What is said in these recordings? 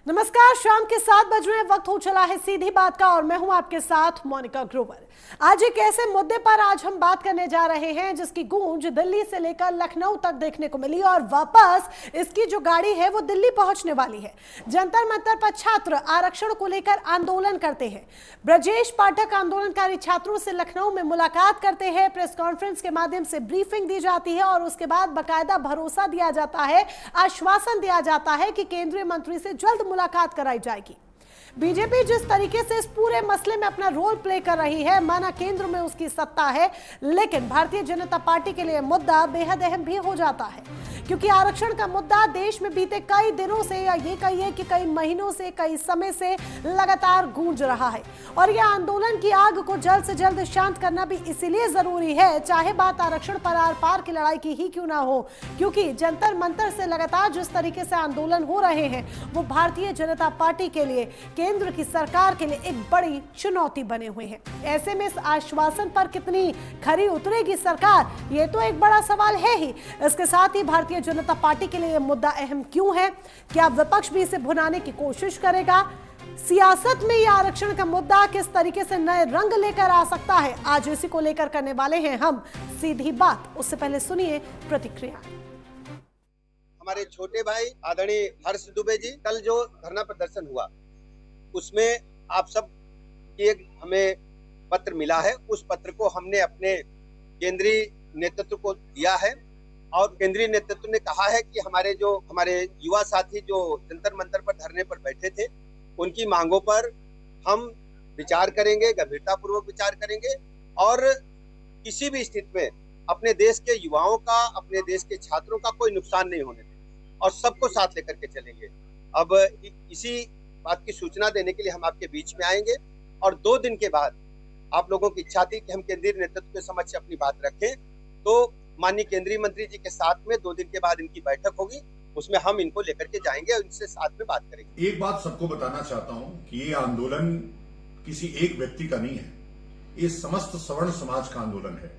नमस्कार, शाम के 7 बज रहे हैं, वक्त हो चला है सीधी बात का और मैं हूं आपके साथ मोनिका ग्रोवर। आज एक ऐसे मुद्दे पर आज हम बात करने जा रहे हैं जिसकी गूंज दिल्ली से लेकर लखनऊ तक देखने को मिली और वापस इसकी जो गाड़ी है वो दिल्ली पहुंचने वाली है। जंतर मंतर पर छात्र आरक्षण को लेकर आंदोलन करते हैं। ब्रजेश पाठक आंदोलनकारी छात्रों से लखनऊ में मुलाकात करते हैं, प्रेस कॉन्फ्रेंस के माध्यम से ब्रीफिंग दी जाती है और उसके बाद बाकायदा भरोसा दिया जाता है, आश्वासन दिया जाता है कि केंद्रीय मंत्री से जल्द मुलाकात कराई जाएगी। बीजेपी जिस तरीके से इस पूरे मसले में अपना रोल प्ले कर रही है, माना केंद्र में उसकी सत्ता है, लेकिन भारतीय जनता पार्टी के लिए मुद्दा बेहद अहम भी हो जाता है क्योंकि आरक्षण का मुद्दा देश में बीते कई दिनों से या ये कहिए कि कई महीनों से, कई समय से लगातार गूंज रहा है और यह आंदोलन की आग को जल्द से जल्द शांत करना भी इसीलिए जरूरी है, चाहे बात आरक्षण पर आर पार की लड़ाई की ही क्यों ना हो, क्योंकि जंतर मंतर से लगातार जिस तरीके से आंदोलन हो रहे हैं वो भारतीय जनता पार्टी के लिए, केंद्र की सरकार के लिए एक बड़ी चुनौती बने हुए हैं। ऐसे में इस आश्वासन पर कितनी खरी उतरेगी सरकार, ये तो एक बड़ा सवाल है ही। इसके साथ ही भारतीय जनता पार्टी के लिए यह मुद्दा अहम क्यों है, क्या विपक्ष भी इसे भुनाने की कोशिश करेगा, सियासत में यह आरक्षण का मुद्दा किस तरीके से नए रंग लेकर आ सकता है, आज इसी को लेकर करने वाले हैं हम सीधी बात। उससे पहले सुनिए प्रतिक्रिया। हमारे छोटे भाई आदरणीय हर्ष दुबे जी, कल जो धरना प्रदर्शन हुआ उसमें आप सब की एक हमें पत्र मिला है, उस पत्र को हमने अपने केंद्रीय नेतृत्व को दिया है और केंद्रीय नेतृत्व ने कहा है कि हमारे युवा साथी जो जंतर मंतर पर धरने पर बैठे थे उनकी मांगों पर हम विचार करेंगे, गंभीरता पूर्वक विचार करेंगे और किसी भी स्थिति में अपने देश के युवाओं का, अपने देश के छात्रों का कोई नुकसान नहीं होने देंगे और सबको साथ लेकर के चलेंगे। अब इसी बात की सूचना देने के लिए हम आपके बीच में आएंगे और 2 दिन के बाद आप लोगों की इच्छा थी कि हम केंद्रीय नेतृत्व के समक्ष अपनी बात रखें, तो माननीय केंद्रीय मंत्री जी के साथ में 2 दिन के बाद इनकी बैठक होगी, उसमें हम इनको लेकर के जाएंगे और इनसे साथ में बात करेंगे। एक बात सबको बताना चाहता हूं कि ये आंदोलन किसी एक व्यक्ति का नहीं है, ये समस्त सवर्ण समाज का आंदोलन है।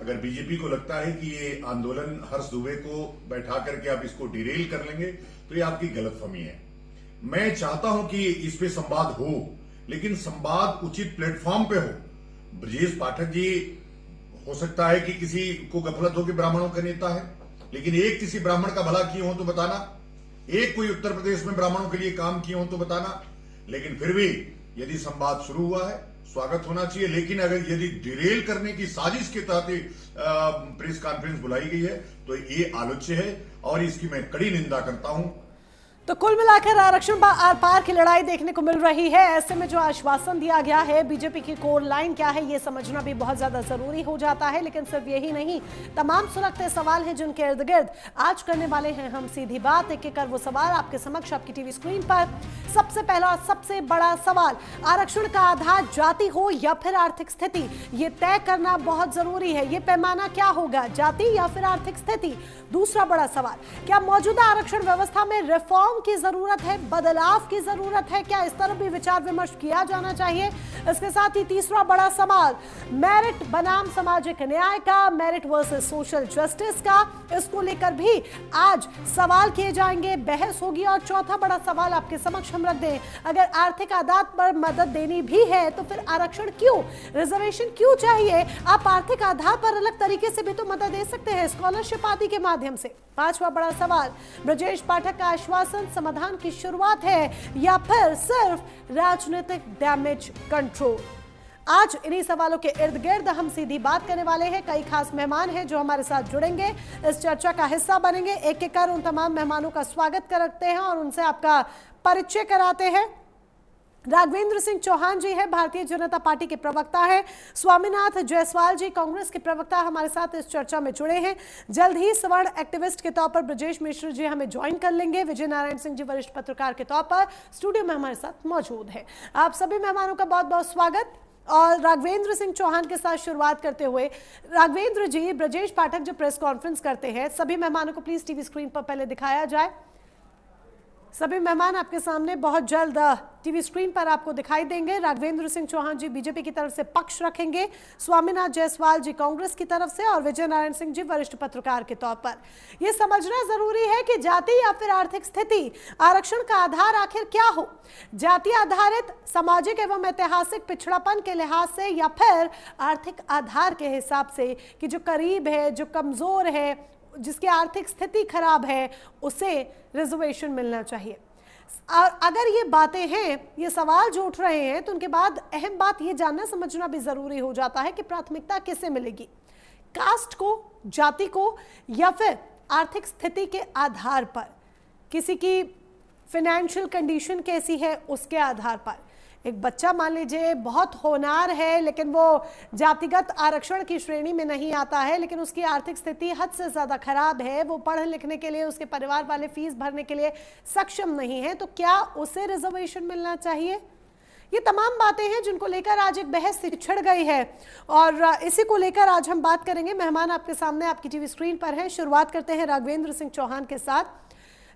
अगर बीजेपी को लगता है कि ये आंदोलन हर्ष दुबे को बैठा करके आप इसको डिरेल कर लेंगे तो ये आपकी गलतफहमी है। मैं चाहता हूं कि इस पे संवाद हो, लेकिन संवाद उचित प्लेटफॉर्म पे हो। ब्रजेश पाठक जी हो सकता है कि किसी को गफलत हो कि ब्राह्मणों का नेता है, लेकिन एक किसी ब्राह्मण का भला किए हो तो बताना, एक कोई उत्तर प्रदेश में ब्राह्मणों के लिए काम किए हो तो बताना। लेकिन फिर भी यदि संवाद शुरू हुआ है, स्वागत होना चाहिए, लेकिन अगर यदि डिरेल करने की साजिश के तहत प्रेस कॉन्फ्रेंस बुलाई गई है तो ये आलोच्य है और इसकी मैं कड़ी निंदा करता हूं। तो कुल मिलाकर आरक्षण आर पार की लड़ाई देखने को मिल रही है। ऐसे में जो आश्वासन दिया गया है, बीजेपी की कोर लाइन क्या है, ये समझना भी बहुत ज्यादा जरूरी हो जाता है। लेकिन सिर्फ यही नहीं, तमाम सुलगते सवाल हैं जिनके इर्द गिर्द आज करने वाले हैं हम सीधी बात। एक एक कर वो सवाल आपके समक्ष, आपकी टीवी स्क्रीन पर। सबसे पहला, सबसे बड़ा सवाल, आरक्षण का आधार जाति हो या फिर आर्थिक स्थिति, ये तय करना बहुत जरूरी है। ये पैमाना क्या होगा, जाति या फिर आर्थिक स्थिति? दूसरा बड़ा सवाल, क्या मौजूदा आरक्षण व्यवस्था में रिफॉर्म की जरूरत है, बदलाव की जरूरत है? क्या इस तरफ भी विचार विमर्श किया जाना चाहिए? इसके साथ ही तीसरा बड़ा सवाल, मेरिट बनाम सामाजिक न्याय का, मेरिट वर्सेस सोशल जस्टिस का, इसको लेकर भी आज सवाल किए जाएंगे, बहस होगी। और चौथा बड़ा सवाल आपके समक्ष हम रख दें, अगर आर्थिक आधार पर मदद देनी भी है तो फिर आरक्षण क्यों, रिजर्वेशन क्यों चाहिए? आप आर्थिक आधार पर अलग तरीके से भी तो मदद दे सकते हैं, स्कॉलरशिप आदि के माध्यम से। पांचवा बड़ा सवाल, ब्रजेश पाठक का आश्वासन समाधान की शुरुआत है या फिर सिर्फ राजनीतिक डैमेज कंट्रोल? आज इन्हीं सवालों के इर्द गिर्द हम सीधी बात करने वाले हैं। कई खास मेहमान हैं जो हमारे साथ जुड़ेंगे, इस चर्चा का हिस्सा बनेंगे। एक एक कर उन तमाम मेहमानों का स्वागत करते हैं और उनसे आपका परिचय कराते हैं। राघवेंद्र सिंह चौहान जी है, भारतीय जनता पार्टी के प्रवक्ता है। स्वामीनाथ जायसवाल जी, कांग्रेस के प्रवक्ता, हमारे साथ इस चर्चा में जुड़े हैं। जल्द ही सवर्ण एक्टिविस्ट के तौर पर ब्रजेश मिश्र जी हमें ज्वाइन कर लेंगे। विजय नारायण सिंह जी वरिष्ठ पत्रकार के तौर पर स्टूडियो में हमारे साथ मौजूद है। आप सभी मेहमानों का बहुत बहुत स्वागत। और राघवेंद्र सिंह चौहान के साथ शुरुआत करते हुए, राघवेंद्र जी, ब्रजेश पाठक जो प्रेस कॉन्फ्रेंस करते हैं, सभी मेहमानों को प्लीज टीवी स्क्रीन पर पहले दिखाया जाए। सभी मेहमान आपके सामने बहुत जल्द टीवी स्क्रीन पर आपको दिखाई देंगे। राघवेंद्र सिंह चौहान जी बीजेपी की तरफ से पक्ष रखेंगे, स्वामीनाथ जायसवाल जी कांग्रेस की तरफ से और विजय नारायण सिंह जी वरिष्ठ पत्रकार के तौर पर। यह समझना जरूरी है कि जाति या फिर आर्थिक स्थिति आरक्षण का आधार आखिर क्या हो, जाति आधारित सामाजिक एवं ऐतिहासिक पिछड़ापन के लिहाज से या फिर आर्थिक आधार के हिसाब से कि जो करीब है, जो कमजोर है, जिसकी आर्थिक स्थिति खराब है, उसे रिजर्वेशन मिलना चाहिए। और अगर ये बातें हैं, ये सवाल जो उठ रहे हैं, तो उनके बाद अहम बात ये जानना समझना भी जरूरी हो जाता है कि प्राथमिकता किसे मिलेगी, कास्ट को, जाति को, या फिर आर्थिक स्थिति के आधार पर, किसी की फाइनेंशियल कंडीशन कैसी है उसके आधार पर। एक बच्चा मान लीजिए बहुत होनहार है लेकिन वो जातिगत आरक्षण की श्रेणी में नहीं आता है, लेकिन उसकी आर्थिक स्थिति हद से ज़्यादा खराब है, वो पढ़ लिखने के लिए, उसके परिवार वाले फीस भरने के लिए सक्षम नहीं है, तो क्या उसे रिजर्वेशन मिलना चाहिए? ये तमाम बातें हैं जिनको लेकर आज एक बहस छिड़ गई है और इसी को लेकर आज हम बात करेंगे। मेहमान आपके सामने आपकी टीवी स्क्रीन पर हैं। शुरुआत करते हैं राघवेंद्र सिंह चौहान के साथ।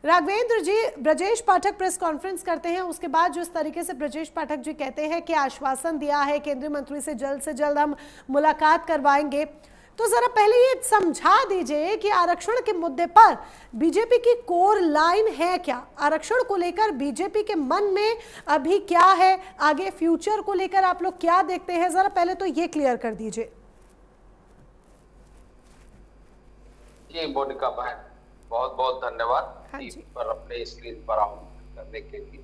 राघवेंद्र जी, ब्रजेश पाठक प्रेस कॉन्फ्रेंस करते हैं, उसके बाद जो इस तरीके से ब्रजेश पाठक जी कहते हैं कि आश्वासन दिया है केंद्रीय मंत्री से जल्द हम मुलाकात करवाएंगे, तो जरा पहले ये समझा दीजिए कि आरक्षण के मुद्दे पर बीजेपी की कोर लाइन है क्या? आरक्षण को लेकर बीजेपी के मन में अभी क्या है, आगे फ्यूचर को लेकर आप लोग क्या देखते हैं, जरा पहले तो ये क्लियर कर दीजिए। जी मोनिका बहन, बहुत बहुत धन्यवाद हाँ जी। पर अपने स्क्रीन पर करने के लिए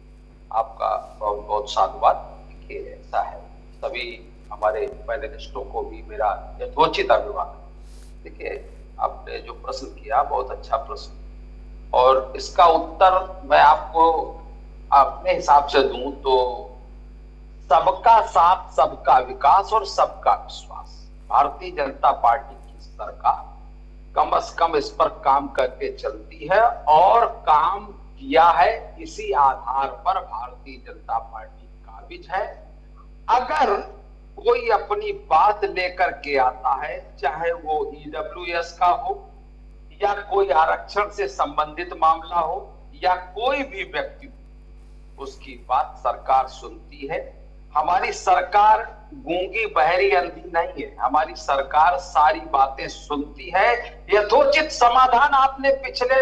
आपका बहुत बहुत साधुवाद। देखिए ऐसा है, सभी हमारे पैनलिस्टों को भी मेरा यथोचित अभिवादन। देखिए आपने जो प्रश्न किया बहुत अच्छा प्रश्न, और इसका उत्तर मैं आपको अपने हिसाब से दूं तो सबका साथ, सबका विकास और सबका विश्वास। भारतीय जनता पार्टी की सरकार कम से कम इस पर काम करके चलती है और काम किया है। इसी आधार पर भारतीय जनता पार्टी काबिज है। अगर कोई अपनी बात लेकर के आता है, चाहे वो ईडब्ल्यूएस का हो या कोई आरक्षण से संबंधित मामला हो या कोई भी व्यक्ति, उसकी बात सरकार सुनती है। हमारी सरकार गूंगी बहरी अंधी नहीं है, हमारी सरकार सारी बातें सुनती है। यथोचित समाधान आपने पिछले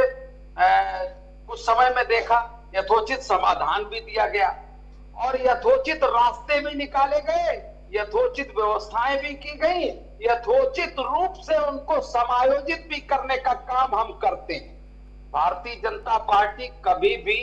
कुछ समय में देखा, यथोचित समाधान भी दिया गया और यथोचित रास्ते भी निकाले गए, यथोचित व्यवस्थाएं भी की गई, यथोचित रूप से उनको समायोजित भी करने का काम हम करते हैं। भारतीय जनता पार्टी कभी भी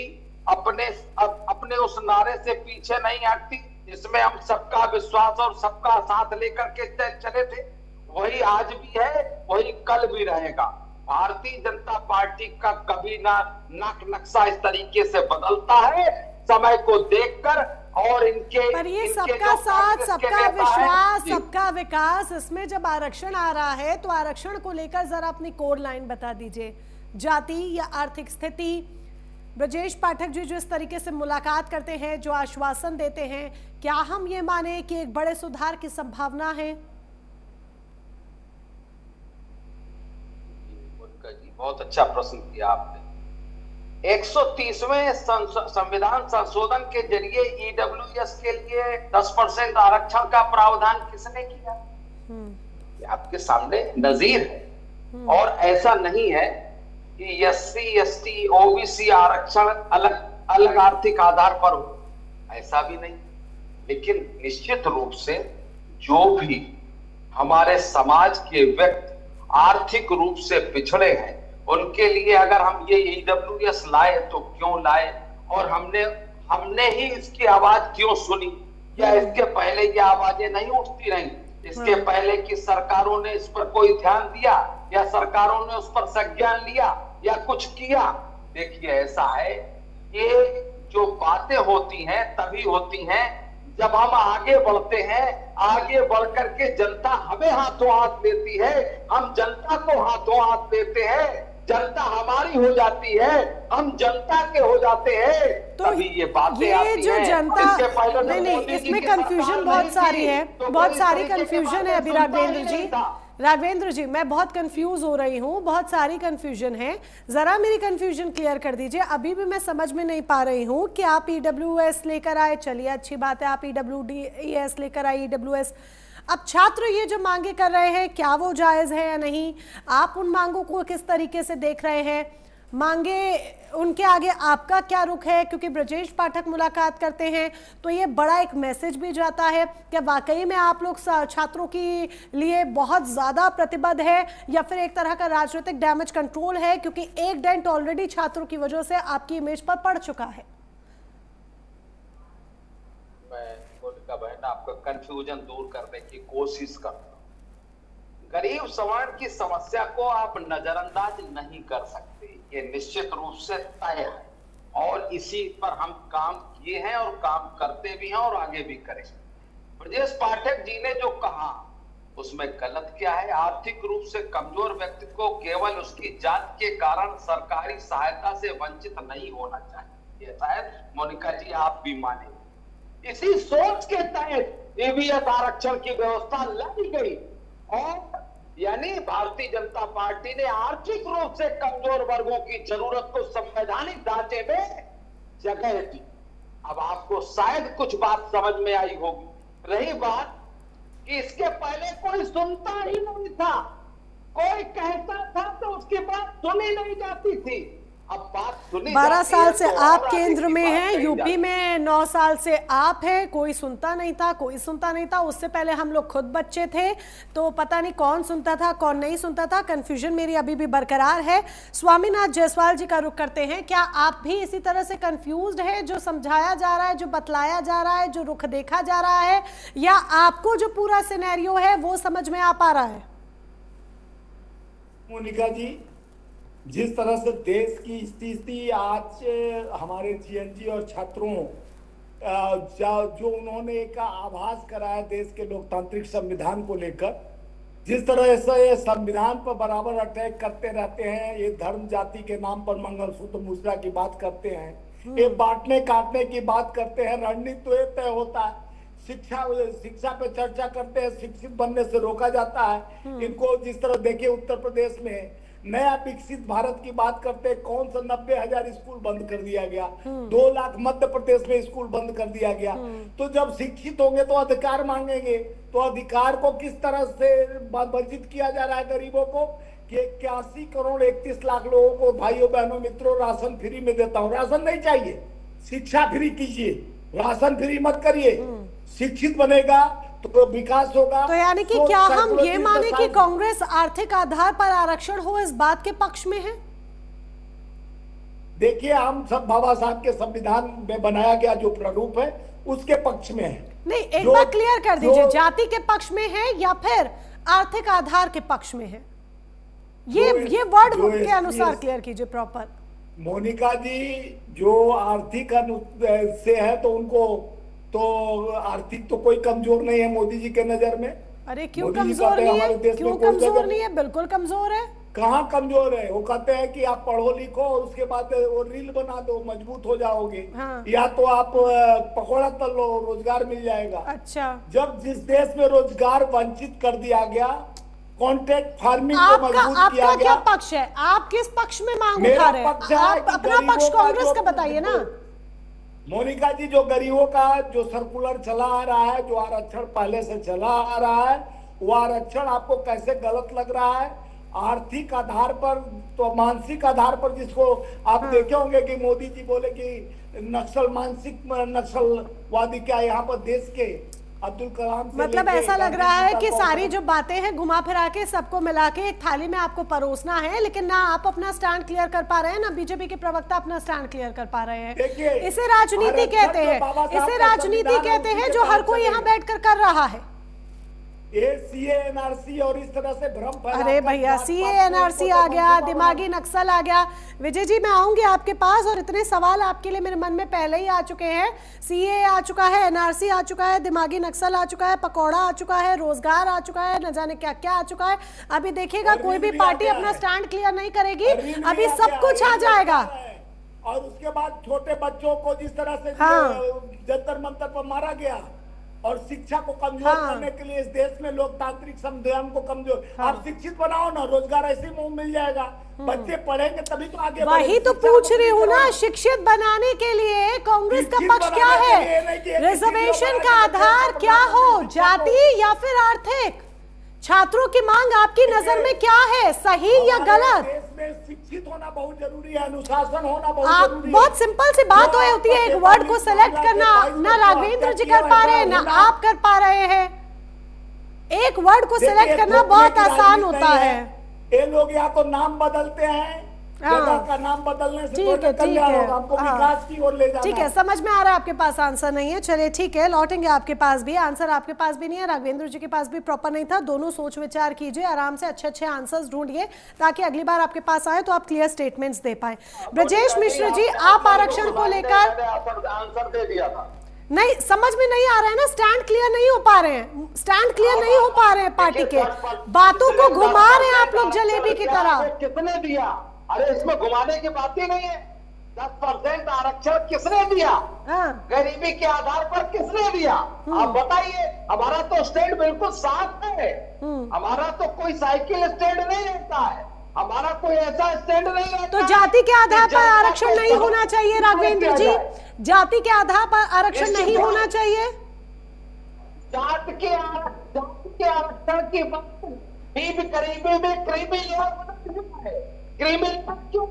अपने उस नारे से पीछे नहीं हटती जिसमें हम सबका विश्वास और सबका साथ लेकर के चले थे। वही आज भी है, वही कल भी रहेगा। भारतीय जनता पार्टी का कभी ना नक्शा इस तरीके से बदलता है समय को देखकर, और इनके पर ये सबका साथ, सबका विश्वास, सबका विकास, इसमें जब आरक्षण आ रहा है तो आरक्षण को लेकर जरा अपनी कोर लाइन बता दीजिए। जाति या आर्थिक स्थिति, ब्रजेश पाठक जी जो इस तरीके से मुलाकात करते हैं, जो आश्वासन देते हैं, क्या हम ये माने कि एक बड़े सुधार की संभावना है? बहुत अच्छा प्रश्न किया आपने। 130वें संविधान संशोधन के जरिए ईडब्ल्यूएस के लिए 10% आरक्षण का प्रावधान किसने किया? ये आपके सामने नजीर है। और ऐसा नहीं है कि एससी, एसटी, ओबीसी आरक्षण अलग अलग आर्थिक आधार पर हो, ऐसा भी नहीं। लेकिन निश्चित रूप से जो भी हमारे समाज के व्यक्ति आर्थिक रूप से पिछड़े हैं, उनके लिए अगर हम ये ईडब्ल्यूएस लाए तो क्यों लाए, और हमने ही इसकी आवाज क्यों सुनी? या इसके पहले ये आवाजें नहीं उठती रही? इसके पहले की सरकारों ने इस पर कोई ध्यान दिया, या सरकारों ने उस पर संज्ञान लिया, या कुछ किया? देखिए ऐसा है, ये जो बातें होती हैं तभी होती हैं जब हम आगे बढ़ते हैं। आगे बढ़ करके जनता हमें हाथों हाथ लेती है, हम जनता को हाथों हाथ लेते हैं, जनता हमारी हो जाती है, हम जनता के हो जाते हैं, तो तभी ये बातें आती जो हैं। जनता नहीं, इसमें कंफ्यूजन बहुत सारी है, बहुत सारी कंफ्यूजन है अभी राघवेंद्र जी। राघवेंद्र जी, मैं बहुत कंफ्यूज हो रही हूँ, बहुत सारी कंफ्यूजन है, जरा मेरी कंफ्यूजन क्लियर कर दीजिए। अभी भी मैं समझ में नहीं पा रही हूँ कि आप ईडब्ल्यूएस लेकर आए, चलिए अच्छी बात है, आप ईडब्ल्यूडीएस लेकर आए, ईडब्ल्यूएस। अब छात्र ये जो मांगे कर रहे हैं, क्या वो जायज है या नहीं? आप उन मांगों को किस तरीके से देख रहे हैं? मांगे उनके आगे आपका क्या रुख है? क्योंकि ब्रजेश पाठक मुलाकात करते हैं तो ये बड़ा एक मैसेज भी जाता है कि वाकई में आप लोग छात्रों के लिए बहुत ज्यादा प्रतिबद्ध है, या फिर एक तरह का राजनीतिक डैमेज कंट्रोल है, क्योंकि एक डेंट ऑलरेडी छात्रों की वजह से आपकी इमेज पर पड़ चुका है। मैं मोनिका बहन आपका कंफ्यूजन दूर करने की कोशिश करता हूँ। गरीब सवर्ण की समस्या को आप नजरअंदाज नहीं कर सकते, ये निश्चित रूप से तय है और इसी पर हम काम किए हैं और काम करते भी हैं और आगे भी करेंगे। ब्रजेश पाठक जी ने जो कहा उसमें गलत क्या है? आर्थिक रूप से कमजोर व्यक्ति को केवल उसकी जात के कारण सरकारी सहायता से वंचित नहीं होना चाहिए, ये शायद मोनिका जी आप भी माने। इसी सोच के तहत ईवीएस आरक्षण की व्यवस्था लाई गई और यानी भारतीय जनता पार्टी ने आर्थिक रूप से कमजोर वर्गों की जरूरत को संवैधानिक ढांचे में जगह दी। अब आपको शायद कुछ बात समझ में आई होगी। रही बात कि इसके पहले कोई सुनता ही नहीं था, कोई कहता था तो उसकी बात सुनी नहीं जाती थी। अब बात सुनी 12 साल से तो आप केंद्र में हैं, यूपी में 9 साल से आप हैं, कोई सुनता नहीं था, कोई सुनता नहीं था। उससे पहले हम लोग खुद बच्चे थे, तो पता नहीं कौन सुनता था कौन नहीं सुनता था। कंफ्यूजन मेरी अभी भी बरकरार है। स्वामीनाथ जायसवाल जी का रुख करते हैं, क्या आप भी इसी तरह से कंफ्यूज्ड है? जो समझाया जा रहा है, जो बतलाया जा रहा है, जो रुख देखा जा रहा है, या आपको जो पूरा सिनेरियो है वो समझ में आ पा रहा है? मोनिका जी, जिस तरह से देश की स्थिति आज हमारे जीएनजी और छात्रों जो उन्होंने एक आभास कराया देश के लोकतांत्रिक संविधान को लेकर, जिस तरह से ये संविधान पर बराबर अटैक करते रहते हैं, ये धर्म जाति के नाम पर मंगलसूत्र मुद्रा की बात करते हैं, ये बांटने काटने की बात करते हैं, रणनीति तो ये तय होता है। शिक्षा पे चर्चा करते हैं, शिक्षित बनने से रोका जाता है इनको। जिस तरह देखिए उत्तर प्रदेश में नया विकसित भारत की बात करते हैं, कौन सा 90,000 स्कूल बंद कर दिया गया, 2 लाख मध्य प्रदेश में स्कूल बंद कर दिया गया। तो जब शिक्षित होंगे तो अधिकार मांगेंगे, तो अधिकार को किस तरह से वंचित किया जा रहा है गरीबों को कि 81 करोड़ 31 लाख लोगों को, भाइयों बहनों मित्रों, राशन फ्री में देता हूं। राशन नहीं चाहिए, शिक्षा फ्री कीजिए, राशन फ्री मत करिए। शिक्षित बनेगा तो विकास होगा। तो यानी कि क्या हम ये माने कि कांग्रेस आर्थिक आधार पर आरक्षण हो इस बात के पक्ष में है? देखिए, हम सब बाबा साहब के संविधान में बनाया गया जो प्रारूप है उसके पक्ष में है। नहीं, एक बात क्लियर कर दीजिए, जाति के पक्ष में है या फिर आर्थिक आधार के पक्ष में है? ये वर्ड के अनुसार क्लियर कीजिए प्रॉपर। मोनिका जी, जो आर्थिक से है तो उनको तो आर्थिक तो कोई कमजोर नहीं है मोदी जी के नजर में। अरे क्यों कमजोर नहीं है? क्यों कमजोर नहीं है? बिल्कुल कमजोर है। कहाँ कमजोर है? वो कहते हैं कि आप पढ़ो लिखो और उसके बाद वो रील बना दो, मजबूत हो जाओगे। हाँ। या तो आप पकौड़ा तल लो, रोजगार मिल जाएगा। अच्छा, जब जिस देश में रोजगार वंचित कर दिया गया, कॉन्ट्रैक्ट फार्मिंग को मजबूत किया गया। क्या पक्ष है? आप किस पक्ष में मांग उठा रहे हैं? आप अपना पक्ष कांग्रेस का बताइए ना। मोनिका जी, जो गरीबों का जो सर्कुलर चला आ रहा है, जो आरक्षण पहले से चला आ रहा है, वो आरक्षण आपको कैसे गलत लग रहा है? आर्थिक आधार पर तो मानसिक आधार पर, जिसको आप देखे होंगे कि मोदी जी बोले कि नक्सल मानसिक नक्सलवादी क्या यहाँ पर देश के अब्दुल कलाम, मतलब ऐसा लग रहा है कि सारी जो बातें हैं घुमा फिरा के सबको मिला के एक थाली में आपको परोसना है, लेकिन ना आप अपना स्टैंड क्लियर कर पा रहे हैं, ना बीजेपी के प्रवक्ता अपना स्टैंड क्लियर कर पा रहे हैं। इसे राजनीति कहते हैं, इसे राजनीति कहते हैं जो हर कोई यहाँ बैठकर कर रहा है। सीए एनआरसी और इस तरह से भ्रम फैला। अरे भैया, सीए एनआरसी आ गया, दिमागी नक्सल आ गया। विजय जी, मैं आऊंगी आपके पास और इतने सवाल आपके लिए मेरे मन में पहले ही आ चुके हैं। सीए आ चुका है, एनआरसी आ चुका है, दिमागी नक्सल आ चुका है, पकौड़ा आ चुका है, रोजगार आ चुका है, न जाने क्या क्या आ चुका है। अभी देखिएगा कोई भी पार्टी अपना स्टैंड क्लियर नहीं करेगी, अभी सब कुछ आ जाएगा। और उसके बाद छोटे बच्चों को जिस तरह से जंतर मंतर पर मारा गया, और शिक्षा को कमजोर हाँ। करने के लिए इस देश में लोकतांत्रिक संविधान को कमजोर। हाँ। आप शिक्षित बनाओ ना, रोजगार ऐसे मुंह मिल जाएगा, बच्चे पढ़ेंगे तभी तो आगे वही बढ़ेंगे। तो शिक्षा पूछ को रही हूँ ना, करो। शिक्षित बनाने के लिए कांग्रेस का शिक्षित पक्ष क्या बनाने है? के लिए नहीं कि एक रिजर्वेशन किसी का लोग आधार बनाने क्या हो, शिक्षा को- जाति या फिर आर्थिक? छात्रों की मांग आपकी नजर में क्या है, सही या हमारे गलत? देश में शिक्षित होना बहुत जरूरी है, अनुशासन होना बहुत आप जरूरी है। बहुत सिंपल सी बात जो होती है, आपका एक वर्ड को 45 सेलेक्ट मामला करना के 22 ना बच्चों राघवेंद्र जी हत्या कर पा रहे हैं किया ना होना। आप कर पा रहे हैं। एक वर्ड को देखिए, सेलेक्ट करना गोपनीय बहुत की आसान राजनीति होता नहीं है। ये लोग यहाँ को नाम बदलते हैं, हाँ। जगह का नाम बदलने से ठीक थोड़ा है, कल्याण ठीक है। होगा, हमको हाँ। विकास की ओर ले जाना ठीक है, समझ में आ रहा है आपके पास आंसर नहीं है, चलिए ठीक है, लौटेंगे आपके पास भी। आंसर आपके पास भी नहीं है, राघवेंद्र जी के पास भी प्रॉपर नहीं था। दोनों सोच विचार कीजिए, आराम से अच्छे अच्छे आंसर्स ढूंढिए ताकि अगली बार आपके पास आए तो आप क्लियर स्टेटमेंट्स दे पाए। ब्रजेश मिश्र जी, आप आरक्षण को लेकर आंसर दे दिया था। नहीं समझ में नहीं आ रहा है ना, स्टैंड क्लियर नहीं हो पा रहे हैं, स्टैंड क्लियर नहीं हो पा रहे हैं पार्टी के, बातों को घुमा रहे हैं आप लोग जलेबी की तरह। किसने दिया? अरे इसमें घुमाने की बात ही नहीं है। 10% आरक्षण किसने दिया? हाँ, गरीबी के आधार पर किसने दिया? आप बताइए। हमारा तो स्टैंड बिल्कुल साफ है। हमारा तो कोई साइकिल स्टैंड नहीं रहता है, हमारा कोई ऐसा स्टैंड नहीं रहता तो है जाति के आधार कि पर जनता आरक्षण को नहीं होना चाहिए राघवेंद्र जी, जाति के आधार पर आरक्षण नहीं होना चाहिए। जात के आरक्षण की बात करीबी में क्रीमी क्यों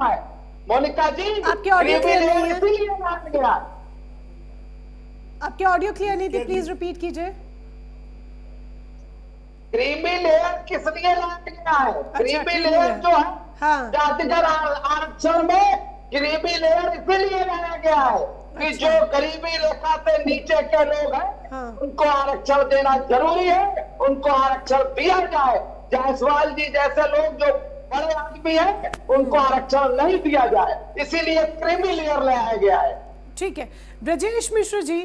है मोनिका जी? आपकी ऑडियो क्रीमी क्लियर नहीं लेयर है। इसीलिए लाया गया। आपकी ऑडियो क्लियर नहीं थी, प्लीज रिपीट कीजिए। क्रीमी लेयर किस लिए लाया गया है? Creamy creamy layer layer। जो है हाँ। जातिगत आरक्षण में क्रीमी लेयर इसीलिए लाया गया है कि जो गरीबी रेखा से नीचे के लोग हैं हाँ। उनको आरक्षण देना जरूरी है, उनको आरक्षण दिया जाए। जायसवाल जी जैसे लोग जो बड़े आदमी हैं उनको आरक्षण नहीं दिया जाए, इसीलिए क्रीमी लेयर लाया गया है। ठीक है, ब्रजेश मिश्र जी,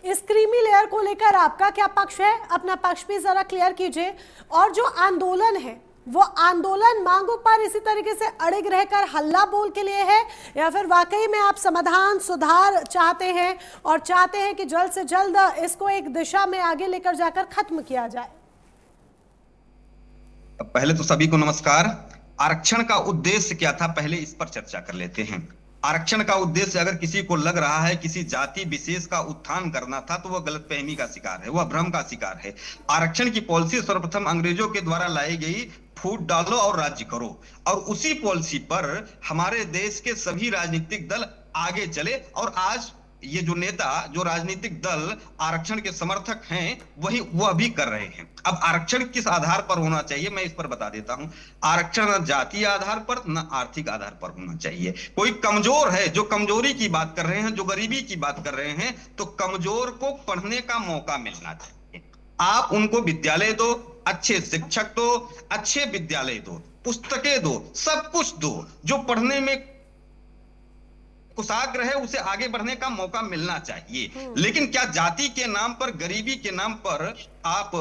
इस क्रीमी लेयर को लेकर आपका क्या पक्ष है? अपना पक्ष भी जरा क्लियर कीजिए। और जो आंदोलन है वो आंदोलन मांगों पर इसी तरीके से अड़िग रहकर हल्ला बोल के लिए है, या फिर वाकई में आप समाधान सुधार चाहते हैं और चाहते हैं कि जल्द से जल्द इसको एक दिशा में आगे लेकर जाकर खत्म किया जाए? पहले तो सभी को नमस्कार। आरक्षण का उद्देश्य क्या था, पहले इस पर चर्चा कर लेते हैं। आरक्षण का उद्देश्य अगर किसी को लग रहा है किसी जाति विशेष का उत्थान करना था तो वह गलतफहमी का शिकार है, वह भ्रम का शिकार है। आरक्षण की पॉलिसी सर्वप्रथम अंग्रेजों के द्वारा लाई गई, फूट डालो और राज्य करो, और उसी पॉलिसी पर हमारे देश के सभी राजनीतिक दल आगे चले और आज ये जो नेता, जो राजनीतिक दल आरक्षण के समर्थक हैं, वही वह भी कर रहे हैं। अब आरक्षण किस आधार पर होना चाहिए मैं इस पर बता देता हूं। आरक्षण न जातीय आधार पर न आर्थिक आधार पर होना चाहिए। कोई कमजोर है, जो कमजोरी की बात कर रहे हैं, जो गरीबी की बात कर रहे हैं, तो कमजोर को पढ़ने का मौका मिलना चाहिए। आप उनको विद्यालय दो, अच्छे शिक्षक दो, अच्छे विद्यालय दो, पुस्तकें दो, सब कुछ दो। जो पढ़ने में कुशाग्र है उसे आगे बढ़ने का मौका मिलना चाहिए। लेकिन क्या जाति के नाम पर, गरीबी के नाम पर आप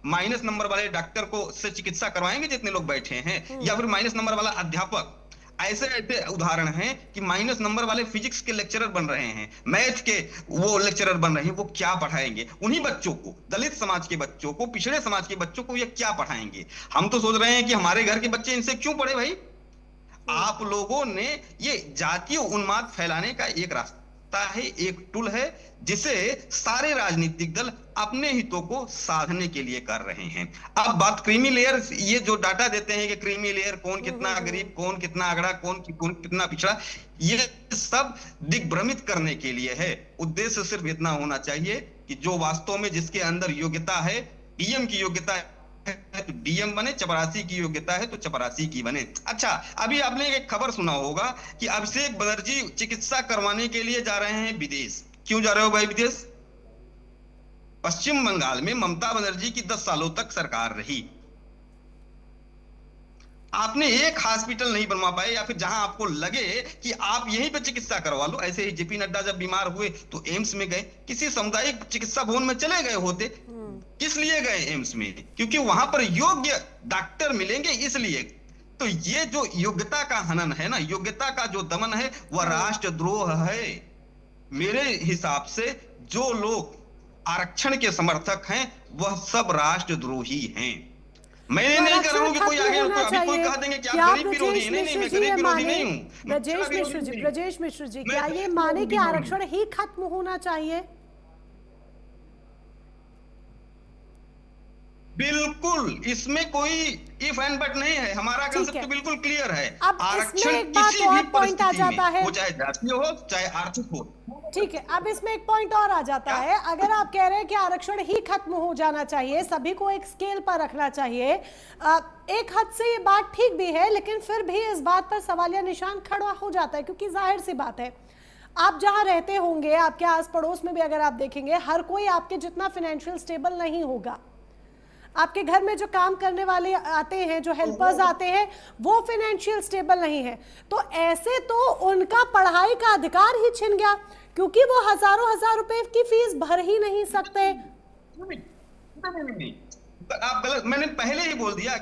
माइनस नंबर वाले डॉक्टर को से चिकित्सा करवाएंगे जितने लोग बैठे हैं, या फिर माइनस नंबर वाला अध्यापक? ऐसे ऐसे उदाहरण हैं कि माइनस नंबर वाले फिजिक्स के लेक्चरर बन रहे हैं, मैथ के वो लेक्चरर बन रहे हैं। वो क्या पढ़ाएंगे उन्हीं बच्चों को, दलित समाज के बच्चों को, पिछड़े समाज के बच्चों को ये क्या पढ़ाएंगे? हम तो सोच रहे हैं कि हमारे घर के बच्चे इनसे क्यों पढ़े भाई। आप लोगों ने ये जातीय उन्माद फैलाने का एक रास्ता है, एक टूल है, जिसे सारे राजनीतिक दल अपने हितों को साधने के लिए कर रहे हैं। अब बात क्रीमी लेयर, ये जो डाटा देते हैं कि क्रीमी लेयर कौन कितना गरीब, कौन कितना अगड़ा, कौन कितना पिछड़ा, ये सब दिग्भ्रमित करने के लिए है। उद्देश्य सिर्फ इतना होना चाहिए कि जो वास्तव में जिसके अंदर योग्यता है, डीएम की योग्यता है तो डीएम बने, चपरासी की योग्यता है तो चपरासी की बने। अच्छा, अभी आपने एक खबर सुना होगा कि अभिषेक बनर्जी चिकित्सा करवाने के लिए जा रहे हैं विदेश। क्यों जा रहे हो भाई विदेश? पश्चिम बंगाल में ममता बनर्जी की 10 सालों तक सरकार रही, आपने एक हॉस्पिटल नहीं बनवा पाए, या फिर जहां आपको लगे कि आप यहीं पे चिकित्सा करवा लो। ऐसे ही जेपी नड्डा जब बीमार हुए तो एम्स में गए, किसी सामुदायिक चिकित्सा भवन में चले गए होते। किस लिए गए एम्स में? क्योंकि वहां पर योग्य डॉक्टर मिलेंगे, इसलिए। तो ये जो योग्यता का हनन है ना, योग्यता का जो दमन है, वह राष्ट्रद्रोह है। मेरे हिसाब से जो लोग आरक्षण के समर्थक हैं वह सब राष्ट्रद्रोही हैं। मैं ये तो नहीं कर रहा हूँ कि कोई आरक्षण आगे खत्म होना अभी कोई चाहिए। कह देंगे कि क्या आप गरीब विरोधी हैं। नहीं नहीं, मैं ब्रजेश गरीब विरोधी मिश्र जी नहीं ये हूँ, माने, मैं ब्रजेश पिछड़ा मिश्र विरोधी जी, नहीं हूँ। ब्रजेश मिश्र जी, मैं क्या ये पिछड़ा माने कि विरोधी नहीं हूँ। आरक्षण ही खत्म होना चाहिए? बिल्कुल, इसमें कोई इफ एंड बट नहीं है, हमारा ठीक कंसेप्ट है। बिल्कुल क्लियर है। अब इसमें आरक्षण एक बात किसी और भी पॉइंट आ परिस्थिति में, जाता है। वो चाहे जातीय हो चाहे आर्थिक हो। ठीक है, अब इसमें एक पॉइंट और आ जाता है। अगर आप कह रहे हैं कि आरक्षण ही खत्म हो जाना चाहिए, सभी को एक स्केल पर रखना चाहिए, एक हद से ये बात ठीक भी है, लेकिन फिर भी इस बात पर सवालिया निशान खड़ा हो जाता है, क्योंकि जाहिर सी बात है, आप जहां रहते होंगे, आपके आस पड़ोस में भी अगर आप देखेंगे, हर कोई आपके जितना फाइनेंशियल स्टेबल नहीं होगा। आपके घर में जो काम करने वाले आते हैं, जो हेल्पर्स आते हैं, वो फाइनेंशियल स्टेबल नहीं है। तो ऐसे तो उनका पढ़ाई का अधिकार ही छिन गया, क्योंकि वो हजारों हजार रुपए की फीस भर ही नहीं सकते। नहीं, आप गलत, मैंने पहले ही बोल दिया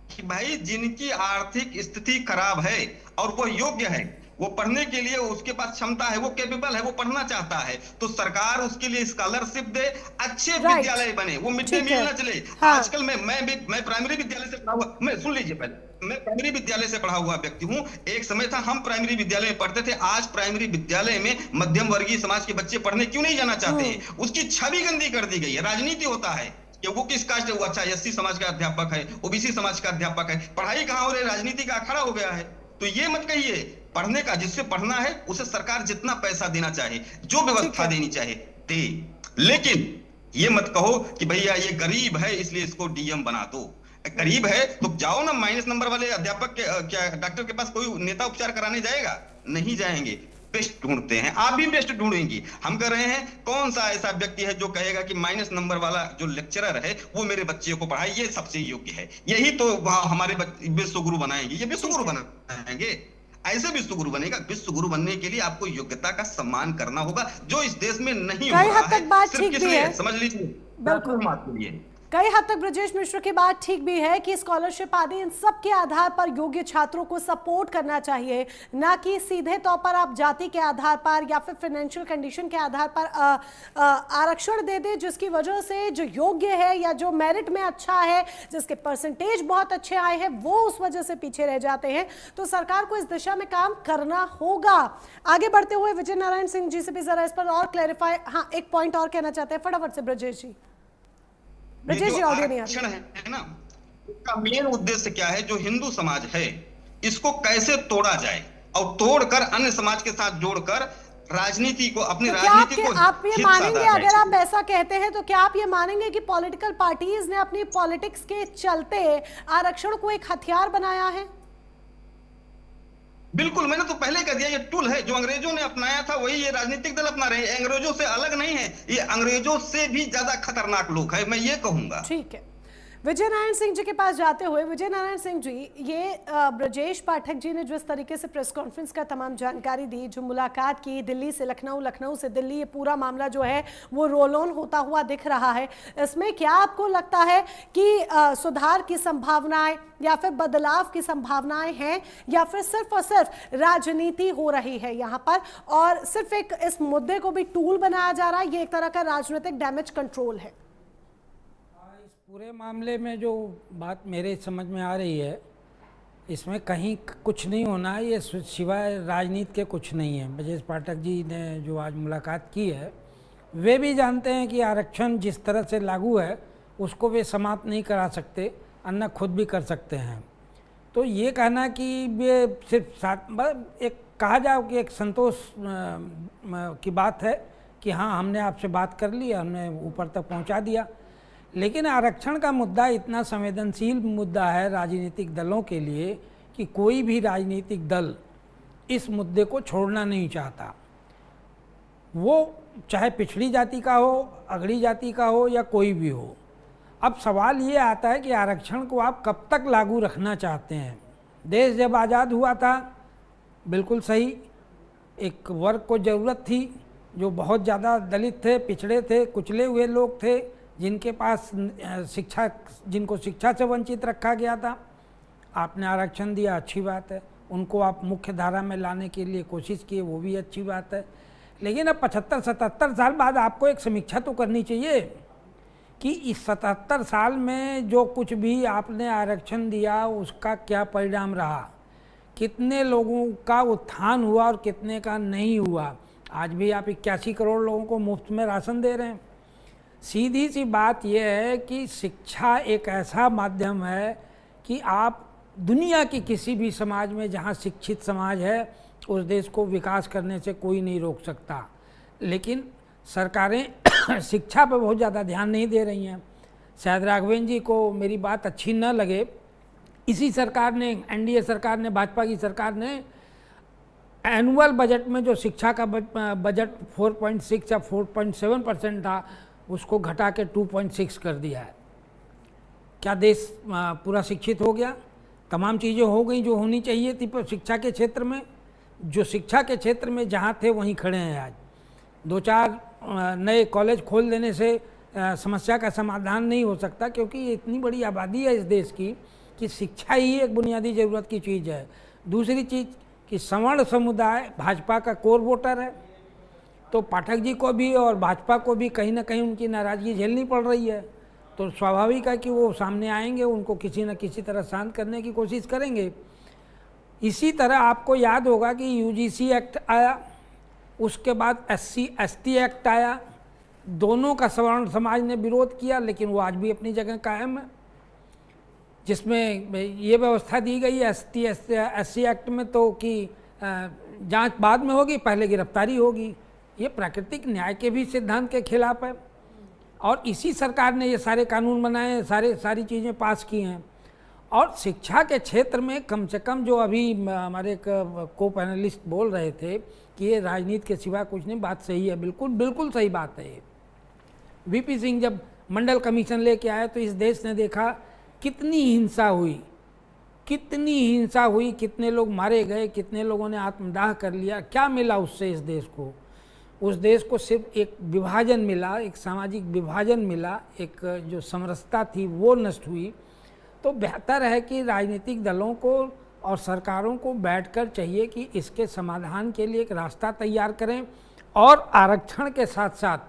कि भाई जिनकी आर्थिक स्थिति खराब है और वो योग्य है, वो पढ़ने के लिए उसके पास क्षमता है, वो कैपेबल है, वो पढ़ना चाहता है, तो सरकार उसके लिए स्कॉलरशिप दे, अच्छे विद्यालय बने, वो मिड डे मील न चले। हाँ। आजकल मैं प्राइमरी विद्यालय से पढ़ा हुआ, मैं सुन लीजिए पहले, मैं प्राइमरी विद्यालय से पढ़ा हुआ व्यक्ति हूँ। एक समय था हम प्राइमरी विद्यालय में पढ़ते थे, आज प्राइमरी विद्यालय में मध्यम वर्गीय समाज के बच्चे पढ़ने क्यों नहीं जाना चाहते हैं? उसकी छवि गंदी कर दी गई है। राजनीति होता है कि वो किस कास्ट है, वो अच्छा एससी समाज का अध्यापक है, ओबीसी समाज का अध्यापक है, पढ़ाई कहाँ हो रही है, राजनीति का अखाड़ा हो गया है। तो ये मत कहिए, पढ़ने का जिससे पढ़ना है उसे सरकार जितना पैसा देना चाहे, जो व्यवस्था देनी चाहे दे, लेकिन ये मत कहो कि भैया ये गरीब है इसलिए इसको डीएम बना दो। गरीब है तो जाओ ना, माइनस नंबर वाले अध्यापक के क्या डॉक्टर के पास कोई नेता उपचार कराने जाएगा? नहीं जाएंगे। बेस्ट ढूंढते हैं, आप भी बेस्ट ढूंढेंगी। हम कर रहे हैं, कौन सा ऐसा व्यक्ति है जो कहेगा कि माइनस नंबर वाला जो लेक्चरर है वो मेरे बच्चे को पढ़ाए, ये सबसे योग्य है। यही तो वहां हमारे विश्व गुरु बनाएंगे, ये विश्व गुरु बनाएंगे। ऐसे विश्व गुरु बनेगा। विश्व गुरु बनने के लिए आपको योग्यता का सम्मान करना होगा, जो इस देश में नहीं हो रहा है। सिर्फ किस लिए? समझ लीजिए, बिल्कुल। कई हद तक ब्रजेश मिश्र की बात ठीक भी है कि स्कॉलरशिप आदि इन सब के आधार पर योग्य छात्रों को सपोर्ट करना चाहिए, ना कि सीधे तौर पर आप जाति के आधार पर या फिर फाइनेंशियल कंडीशन के आधार पर आरक्षण दे दे, जिसकी वजह से जो योग्य है या जो मेरिट में अच्छा है, जिसके परसेंटेज बहुत अच्छे आए हैं, वो उस वजह से पीछे रह जाते हैं। तो सरकार को इस दिशा में काम करना होगा। आगे बढ़ते हुए विजय नारायण सिंह जी से भी जरा इस पर और क्लैरिफाई, हाँ एक पॉइंट और कहना चाहते हैं फटाफट से ब्रजेश जी। ब्रजेश जी ऑडियो नहीं आ रही है ना, इसका मेन उद्देश्य क्या है? जो हिंदू समाज है इसको कैसे तोड़ा जाए और तोड़कर अन्य समाज के साथ जोड़कर राजनीति को, अपनी राजनीति को आप ये मानेंगे, अगर आप ऐसा कहते हैं तो क्या आप ये मानेंगे कि पॉलिटिकल पार्टीज ने अपनी पॉलिटिक्स के चलते आरक्षण को एक हथियार बनाया है? बिल्कुल, मैंने तो पहले कह दिया, ये टूल है जो अंग्रेजों ने अपनाया था, वही ये राजनीतिक दल अपना रहे हैं। अंग्रेजों से अलग नहीं है, ये अंग्रेजों से भी ज्यादा खतरनाक लोग है, मैं ये कहूंगा। ठीक है, विजय नारायण सिंह जी के पास जाते हुए, विजय नारायण सिंह जी, ये ब्रजेश पाठक जी ने जिस तरीके से प्रेस कॉन्फ्रेंस का तमाम जानकारी दी, जो मुलाकात की दिल्ली से लखनऊ, लखनऊ से दिल्ली, ये पूरा मामला जो है वो रोल ऑन होता हुआ दिख रहा है। इसमें क्या आपको लगता है कि सुधार की संभावनाएं या फिर बदलाव की संभावनाएं हैं, या फिर सिर्फ और सिर्फ राजनीति हो रही है यहाँ पर, और सिर्फ एक इस मुद्दे को भी टूल बनाया जा रहा है, ये एक तरह का राजनीतिक डैमेज कंट्रोल है? पूरे मामले में जो बात मेरे समझ में आ रही है, इसमें कहीं कुछ नहीं होना है, ये सिवाय राजनीति के कुछ नहीं है। ब्रजेश पाठक जी ने जो आज मुलाकात की है, वे भी जानते हैं कि आरक्षण जिस तरह से लागू है उसको वे समाप्त नहीं करा सकते, अन्ना खुद भी कर सकते हैं। तो ये कहना कि ये सिर्फ एक कहा जाए कि एक संतोष की बात है कि हाँ हमने आपसे बात कर ली, हमने ऊपर तक पहुंचा दिया, लेकिन आरक्षण का मुद्दा इतना संवेदनशील मुद्दा है राजनीतिक दलों के लिए कि कोई भी राजनीतिक दल इस मुद्दे को छोड़ना नहीं चाहता। वो चाहे पिछड़ी जाति का हो, अगड़ी जाति का हो या कोई भी हो। अब सवाल ये आता है कि आरक्षण को आप कब तक लागू रखना चाहते हैं? देश जब आज़ाद हुआ था, बिल्कुल सही, एक वर्ग को ज़रूरत थी जो बहुत ज़्यादा दलित थे, पिछड़े थे, कुचले हुए लोग थे, जिनके पास जिनको शिक्षा से वंचित रखा गया था। आपने आरक्षण दिया, अच्छी बात है। उनको आप मुख्य धारा में लाने के लिए कोशिश किए, वो भी अच्छी बात है। लेकिन अब 75-77 साल बाद आपको एक समीक्षा तो करनी चाहिए कि इस 77 साल में जो कुछ भी आपने आरक्षण दिया उसका क्या परिणाम रहा, कितने लोगों का उत्थान हुआ और कितने का नहीं हुआ। आज भी आप 81 करोड़ लोगों को मुफ्त में राशन दे रहे हैं। सीधी सी बात यह है कि शिक्षा एक ऐसा माध्यम है कि आप दुनिया की किसी भी समाज में जहाँ शिक्षित समाज है उस देश को विकास करने से कोई नहीं रोक सकता, लेकिन सरकारें शिक्षा पर बहुत ज़्यादा ध्यान नहीं दे रही हैं। शायद राघवेंद्र जी को मेरी बात अच्छी न लगे, इसी सरकार ने, एनडीए सरकार ने, भाजपा की सरकार ने एनुअल बजट में जो शिक्षा का बजट 4.6 या 4.7% था उसको घटा के 2.6 कर दिया है। क्या देश पूरा शिक्षित हो गया? तमाम चीज़ें हो गई जो होनी चाहिए थी पर शिक्षा के क्षेत्र में, जो शिक्षा के क्षेत्र में जहाँ थे वहीं खड़े हैं। आज 2-4 नए कॉलेज खोल देने से समस्या का समाधान नहीं हो सकता, क्योंकि ये इतनी बड़ी आबादी है इस देश की कि शिक्षा ही एक बुनियादी ज़रूरत की चीज़ है। दूसरी चीज़ कि सवर्ण समुदाय भाजपा का कोर वोटर है, तो पाठक जी को भी और भाजपा को भी कहीं ना कहीं उनकी नाराज़गी झेलनी पड़ रही है। तो स्वाभाविक है कि वो सामने आएंगे, उनको किसी न किसी तरह शांत करने की कोशिश करेंगे। इसी तरह आपको याद होगा कि यूजीसी एक्ट आया, उसके बाद SC/ST एक्ट आया, दोनों का सवर्ण समाज ने विरोध किया, लेकिन वो आज भी अपनी जगह कायम है, जिसमें ये व्यवस्था दी गई है SC एक्ट में तो कि जांच बाद में होगी, पहले गिरफ्तारी होगी। ये प्राकृतिक न्याय के भी सिद्धांत के खिलाफ है और इसी सरकार ने ये सारे कानून बनाए हैं, सारी चीज़ें पास की हैं। और शिक्षा के क्षेत्र में कम से कम जो अभी हमारे को पैनलिस्ट बोल रहे थे कि ये राजनीति के सिवा कुछ नहीं, बात सही है, बिल्कुल सही बात है। VP सिंह जब मंडल कमीशन लेके आए तो इस देश ने देखा कितनी हिंसा हुई, कितने लोग मारे गए, कितने लोगों ने आत्मदाह कर लिया। क्या मिला उससे इस देश को? उस देश को सिर्फ एक विभाजन मिला, एक सामाजिक विभाजन मिला, एक जो समरसता थी वो नष्ट हुई। तो बेहतर है कि राजनीतिक दलों को और सरकारों को बैठकर चाहिए कि इसके समाधान के लिए एक रास्ता तैयार करें और आरक्षण के साथ साथ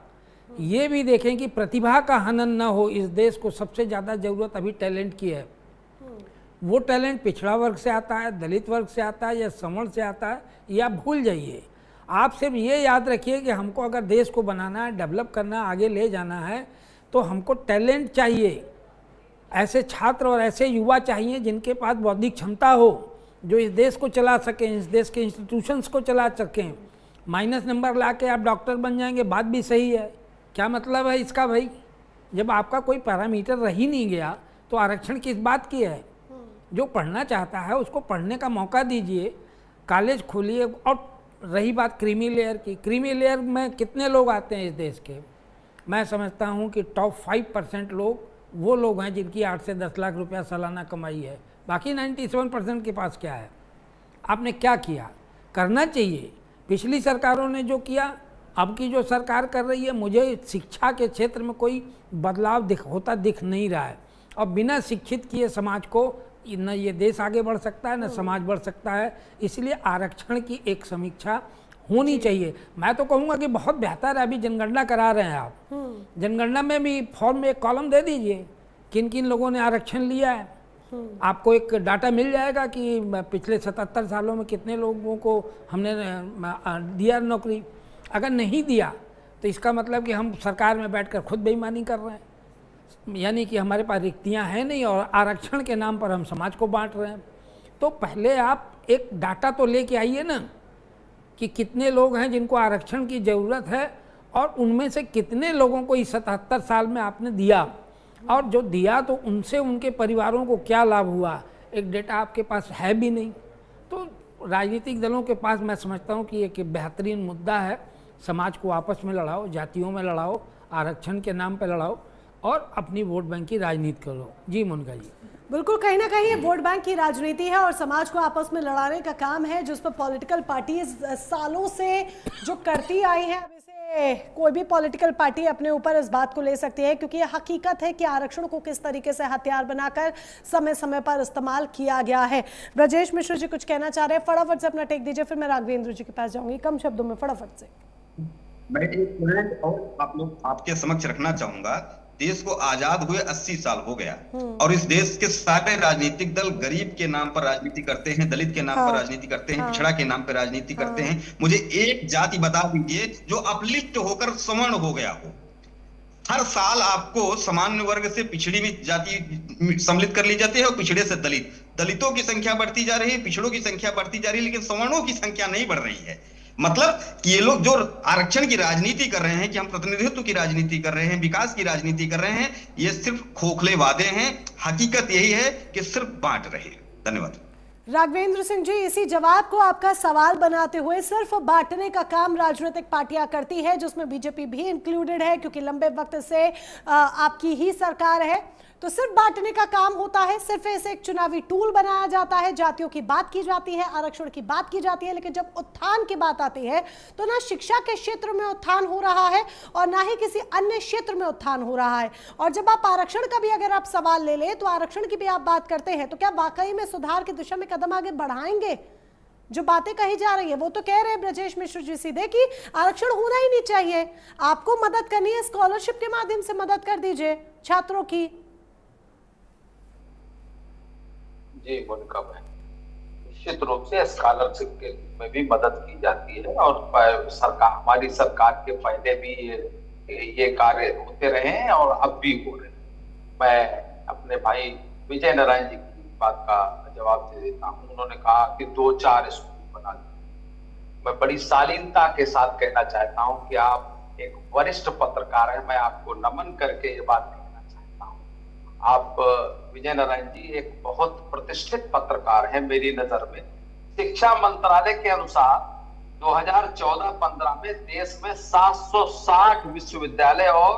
ये भी देखें कि प्रतिभा का हनन न हो। इस देश को सबसे ज़्यादा ज़रूरत अभी टैलेंट की है। वो टैलेंट पिछड़ा वर्ग से आता है, दलित वर्ग से आता है या सवर्ण से आता है, या भूल जाइए। आप सिर्फ ये याद रखिए कि हमको अगर देश को बनाना है, डेवलप करना है, आगे ले जाना है, तो हमको टैलेंट चाहिए। ऐसे छात्र और ऐसे युवा चाहिए जिनके पास बौद्धिक क्षमता हो, जो इस देश को चला सकें, इस देश के इंस्टीट्यूशंस को चला सकें। माइनस नंबर ला के आप डॉक्टर बन जाएंगे, बात भी सही है। क्या मतलब है इसका भाई? जब आपका कोई पैरामीटर रह ही नहीं गया तो आरक्षण किस बात की है? जो पढ़ना चाहता है उसको पढ़ने का मौका दीजिए, कॉलेज खोलिए। और रही बात क्रीमी लेयर की, क्रीमी लेयर में कितने लोग आते हैं इस देश के? मैं समझता हूँ कि टॉप 5% लोग वो लोग हैं जिनकी 8 से 10 लाख रुपया सालाना कमाई है। बाकी 97% के पास क्या है? आपने क्या किया? करना चाहिए। पिछली सरकारों ने जो किया, अब की जो सरकार कर रही है, मुझे शिक्षा के क्षेत्र में कोई बदलाव दिख नहीं रहा है। और बिना शिक्षित किए समाज को न ये देश आगे बढ़ सकता है, न समाज बढ़ सकता है। इसलिए आरक्षण की एक समीक्षा होनी चाहिए। मैं तो कहूँगा कि बहुत बेहतर है, अभी जनगणना करा रहे हैं आप, जनगणना में भी फॉर्म में एक कॉलम दे दीजिए किन किन लोगों ने आरक्षण लिया है। आपको एक डाटा मिल जाएगा कि पिछले 77 सालों में कितने लोगों को हमने दिया नौकरी। अगर नहीं दिया तो इसका मतलब कि हम सरकार में बैठकर खुद बेईमानी कर रहे हैं, यानी कि हमारे पास रिक्तियां हैं नहीं और आरक्षण के नाम पर हम समाज को बांट रहे हैं। तो पहले आप एक डाटा तो लेके आइए ना कि कितने लोग हैं जिनको आरक्षण की ज़रूरत है और उनमें से कितने लोगों को इस 77 साल में आपने दिया, और जो दिया तो उनसे उनके परिवारों को क्या लाभ हुआ। एक डेटा आपके पास है भी नहीं। तो राजनीतिक दलों के पास मैं समझता हूँ कि एक बेहतरीन मुद्दा है। समाज को आपस में लड़ाओ, जातियों में लड़ाओ, आरक्षण के नाम पर लड़ाओ और अपनी वोट बैंक की राजनीति करो। जी मुनगा जी, बिल्कुल, कहीं ना कहीं ये वोट बैंक की राजनीति है और समाज को आपस में लड़ाने का काम है, जिस पर पॉलिटिकल पार्टीज सालों से जो करती आई हैं। अब इसे कोई भी पॉलिटिकल पार्टी अपने ऊपर इस बात को ले सकती है, क्योंकि ये हकीकत है कि आरक्षण को किस तरीके से हथियार बनाकर समय समय पर इस्तेमाल किया गया है। ब्रजेश मिश्र जी कुछ कहना चाह रहे हैं, फटाफट से अपना टेक दीजिए, फिर मैं राघवेंद्र जी के पास जाऊंगी। कम शब्दों में फटाफट से। मैं एक पॉइंट और आपके समक्ष रखना चाहूंगा। देश को आजाद हुए 80 साल हो गया और इस देश के सारे राजनीतिक दल गरीब के नाम पर राजनीति करते हैं, दलित के नाम पर राजनीति करते हैं, पिछड़ा के नाम पर राजनीति करते हैं। मुझे एक जाति बता दीजिए जो अपलिफ्ट होकर सवर्ण हो गया हो। हर साल आपको सामान्य वर्ग से पिछड़ी में जाति सम्मिलित कर ली जाती है और पिछड़े से दलित, दलितों की संख्या बढ़ती जा रही है, पिछड़ों की संख्या बढ़ती जा रही है, लेकिन सवर्णों की संख्या नहीं बढ़ रही है। मतलब कि ये लोग जो आरक्षण की राजनीति कर रहे हैं कि हम प्रतिनिधित्व की राजनीति कर रहे हैं, विकास की राजनीति कर रहे हैं, ये सिर्फ खोखले वादे हैं। हकीकत यही है कि सिर्फ बांट रहे हैं। धन्यवाद। राघवेंद्र सिंह जी, इसी जवाब को आपका सवाल बनाते हुए, सिर्फ बांटने का काम राजनीतिक पार्टियां करती है, जिसमें बीजेपी भी इंक्लूडेड है, क्योंकि लंबे वक्त से आपकी ही सरकार है, तो सिर्फ बांटने का काम होता है, सिर्फ इसे एक चुनावी टूल बनाया जाता है। जातियों की बात की जाती है, आरक्षण की बात की जाती है, लेकिन जब उत्थान की बात आती है तो ना शिक्षा के क्षेत्र में उत्थान हो रहा है और ना ही किसी अन्य क्षेत्र में उत्थान हो रहा है। और जब आप आरक्षण का भी अगर आप सवाल ले लें तो आरक्षण की भी आप बात करते हैं, तो क्या वाकई में सुधार की दिशा में कदम आगे बढ़ाएंगे? जो बातें कही जा रही है वो तो कह रहे हैं ब्रजेश मिश्र जी सीधे कि आरक्षण होना ही नहीं चाहिए, आपको मदद करनी है, स्कॉलरशिप के माध्यम से मदद कर दीजिए छात्रों की। जी मोनिका बहन, निश्चित रूप से स्कॉलरशिप के में भी मदद की जाती है और सरकार, हमारी सरकार के पहले भी ये कार्य होते रहे हैं और अब भी हो रहे हैं। मैं अपने भाई विजय नारायण जी की बात का जवाब दे देता हूँ। उन्होंने कहा कि 2-4 स्कूल बना दिए। मैं बड़ी शालीनता के साथ कहना चाहता हूँ कि आप एक वरिष्ठ पत्रकार हैं, मैं आपको नमन करके ये बात कहना चाहता हूँ। आप विजय नारायण जी एक बहुत प्रतिष्ठित पत्रकार हैं मेरी नजर में। शिक्षा मंत्रालय के अनुसार 2014-15 में देश में 760 विश्वविद्यालय और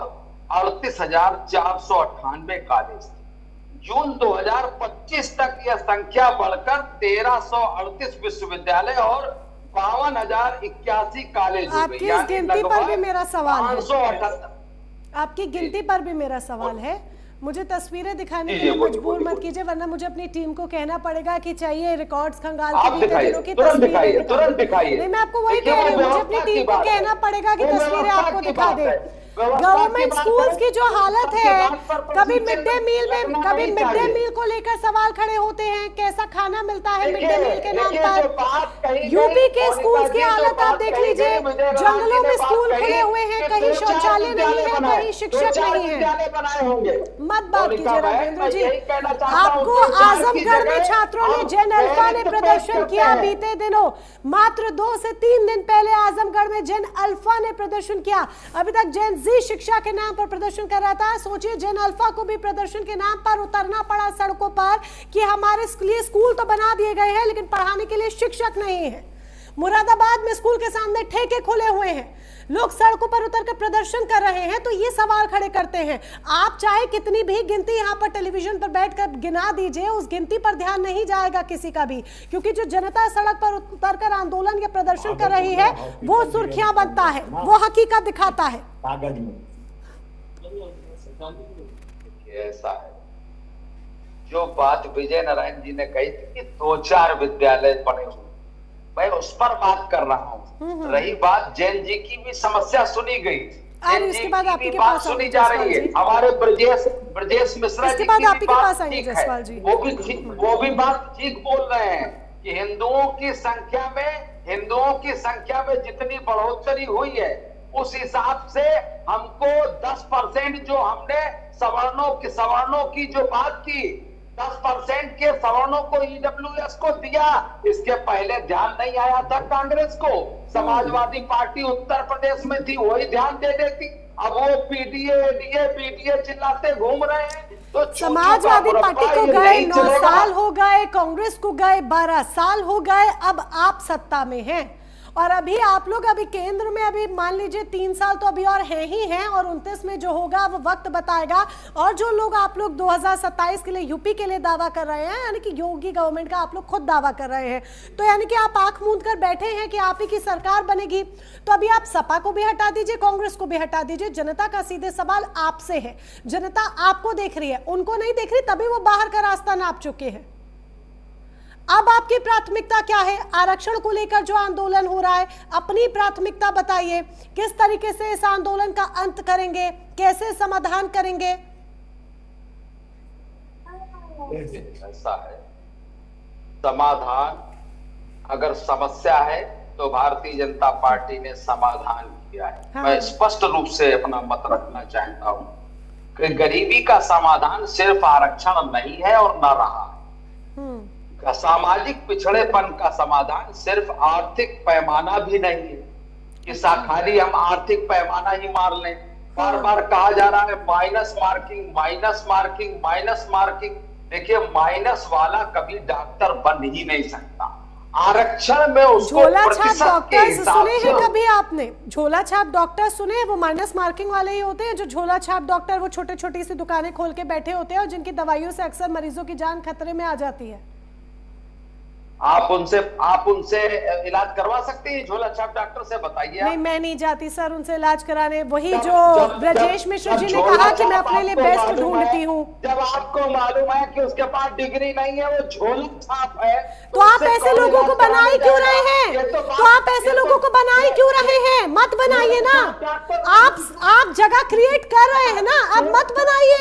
38,498 कॉलेज थे। जून 2025 तक यह संख्या बढ़कर 1,338 विश्वविद्यालय और 52,081 कॉलेज हो गई। आपकी गिनती पर भी मेरा सवाल है, 578। आपकी गिनती पर भी मेरा सवाल है। मुझे तस्वीरें दिखाने के लिए मजबूर मत कीजिए, वरना मुझे अपनी टीम को कहना पड़ेगा कि चाहिए रिकॉर्ड्स खंगाल के बीते दिनों की तस्वीरें दिखाइए। नहीं, मैं आपको वही कह रही हूँ, मुझे अपनी टीम को कहना पड़ेगा कि तस्वीरें आपको दिखा दे। गवर्नमेंट स्कूल्स की जो हालत है, कभी मिड डे मील को लेकर सवाल खड़े होते हैं, कैसा खाना मिलता है मिड डे मील के नाम पर। यूपी के स्कूल्स की हालत आप देख लीजिए, जंगलों में स्कूल खुले हुए हैं, कहीं शौचालय नहीं है, कहीं शिक्षक नहीं है। मत बात कीजिए राघवेंद्र जी। आपको आजमगढ़ में छात्रों ने जेन अल्फा ने प्रदर्शन किया बीते दिनों, मात्र 2 से 3 दिन पहले आजमगढ़ में जेन अल्फा ने प्रदर्शन किया। अभी तक जेन जी शिक्षा के नाम पर प्रदर्शन कर रहा था, सोचिए जेन अल्फा को भी प्रदर्शन के नाम पर उतरना पड़ा सड़कों पर कि हमारे लिए स्कूल तो बना दिए गए हैं लेकिन पढ़ाने के लिए शिक्षक नहीं है। मुरादाबाद में स्कूल के सामने ठेके खुले हुए हैं, लोग सड़कों पर उतरकर प्रदर्शन कर रहे हैं। तो ये सवाल खड़े करते हैं, आप चाहे कितनी भी गिनती यहाँ पर टेलीविजन पर बैठकर गिना दीजिए, उस गिनती पर ध्यान नहीं जाएगा किसी का भी, क्योंकि जो जनता सड़क पर उतरकर आंदोलन या प्रदर्शन कर रही है वो सुर्खियां बनता है, वो हकीकत दिखाता है। ऐसा है, जो बात विजय नारायण जी ने कही थी कि 2-4 विद्यालय बने हुए, मैं उस पर बात कर रहा हूँ। रही बात जैन जी की भी समस्या सुनी गई, जैन जी की भी बात सुनी जा रही है, हमारे ब्रजेश मिश्रा जी की भी बात ठीक है, वो भी बात ठीक बोल रहे हैं कि हिंदुओं की संख्या में जितनी बढ़ोतरी हुई है उस हिसाब से हमको 10% जो हमने सवर्णों की जो बात की, 10% के सवर्णों को ईडब्ल्यूएस को दिया, इसके पहले ध्यान नहीं आया था कांग्रेस को। समाजवादी पार्टी उत्तर प्रदेश में थी, वही ध्यान दे देती। अब वो पीडीए चिल्लाते घूम रहे हैं। तो समाजवादी पार्टी को गए 9 साल हो गए, कांग्रेस को गए 12 साल हो गए, अब आप सत्ता में हैं और अभी आप लोग अभी केंद्र में, अभी मान लीजिए 3 साल तो अभी और है ही हैं और 29 में जो होगा वो वक्त बताएगा। और जो लोग आप लोग 2027 के लिए यूपी के लिए दावा कर रहे हैं, यानी कि योगी गवर्नमेंट का आप लोग खुद दावा कर रहे हैं, तो यानी कि आप आंख मूंद कर बैठे हैं कि आप ही की सरकार बनेगी। तो अभी आप सपा को भी हटा दीजिए, कांग्रेस को भी हटा दीजिए। जनता का सीधे सवाल आपसे है, जनता आपको देख रही है, उनको नहीं देख रही, तभी वो बाहर का रास्ता नाप चुके हैं। अब आपकी प्राथमिकता क्या है? आरक्षण को लेकर जो आंदोलन हो रहा है, अपनी प्राथमिकता बताइए। किस तरीके से इस आंदोलन का अंत करेंगे, कैसे समाधान करेंगे? ऐसा है, समाधान अगर समस्या है तो भारतीय जनता पार्टी ने समाधान किया है। हाँ। मैं स्पष्ट रूप से अपना मत रखना चाहता हूं कि गरीबी का समाधान सिर्फ आरक्षण नहीं है और न रहा है। सामाजिक पिछड़ेपन का समाधान सिर्फ आर्थिक पैमाना भी नहीं है कि खाली हम आर्थिक पैमाना ही मार लें। बार बार कहा जा रहा है minus marking, minus marking, minus marking. देखिए, माइनस वाला कभी डॉक्टर बन ही नहीं सकता। आरक्षण में उसको झोला छाप प्रतिशत के डॉक्टर्स हिसाब सुने से हैं कभी आपने? झोला छाप डॉक्टर सुने हैं? वो माइनस मार्किंग वाले ही होते हैं जो झोला छाप डॉक्टर, वो छोटे छोटी सी दुकानें खोल के बैठे होते हैं और जिनकी दवाइयों से अक्सर मरीजों की जान खतरे में आ जाती है। आप उनसे इलाज करवा सकती है? झोला छाप डॉक्टर से बताइए। नहीं, मैं नहीं जाती सर उनसे इलाज कराने। वही जब- जो जब- ब्रजेश जब- मिश्र जी जब ने झोला कहा कि मैं छाप अपने लिए आपको बेस्ट मालूम ढूंढती है, हूँ। जब आपको मालूम है कि उसके पास डिग्री नहीं है, वो झोला छाप है, तो आप उससे ऐसे कौन लोगों को इलाज बनाए कराने क्यों जाएगा? रहे हैं? ये तो आप ऐसे लोगों को बनाए क्यों रहे हैं? मत बनाइए ना। आप जगह क्रिएट कर रहे हैं ना, अब मत बनाइए।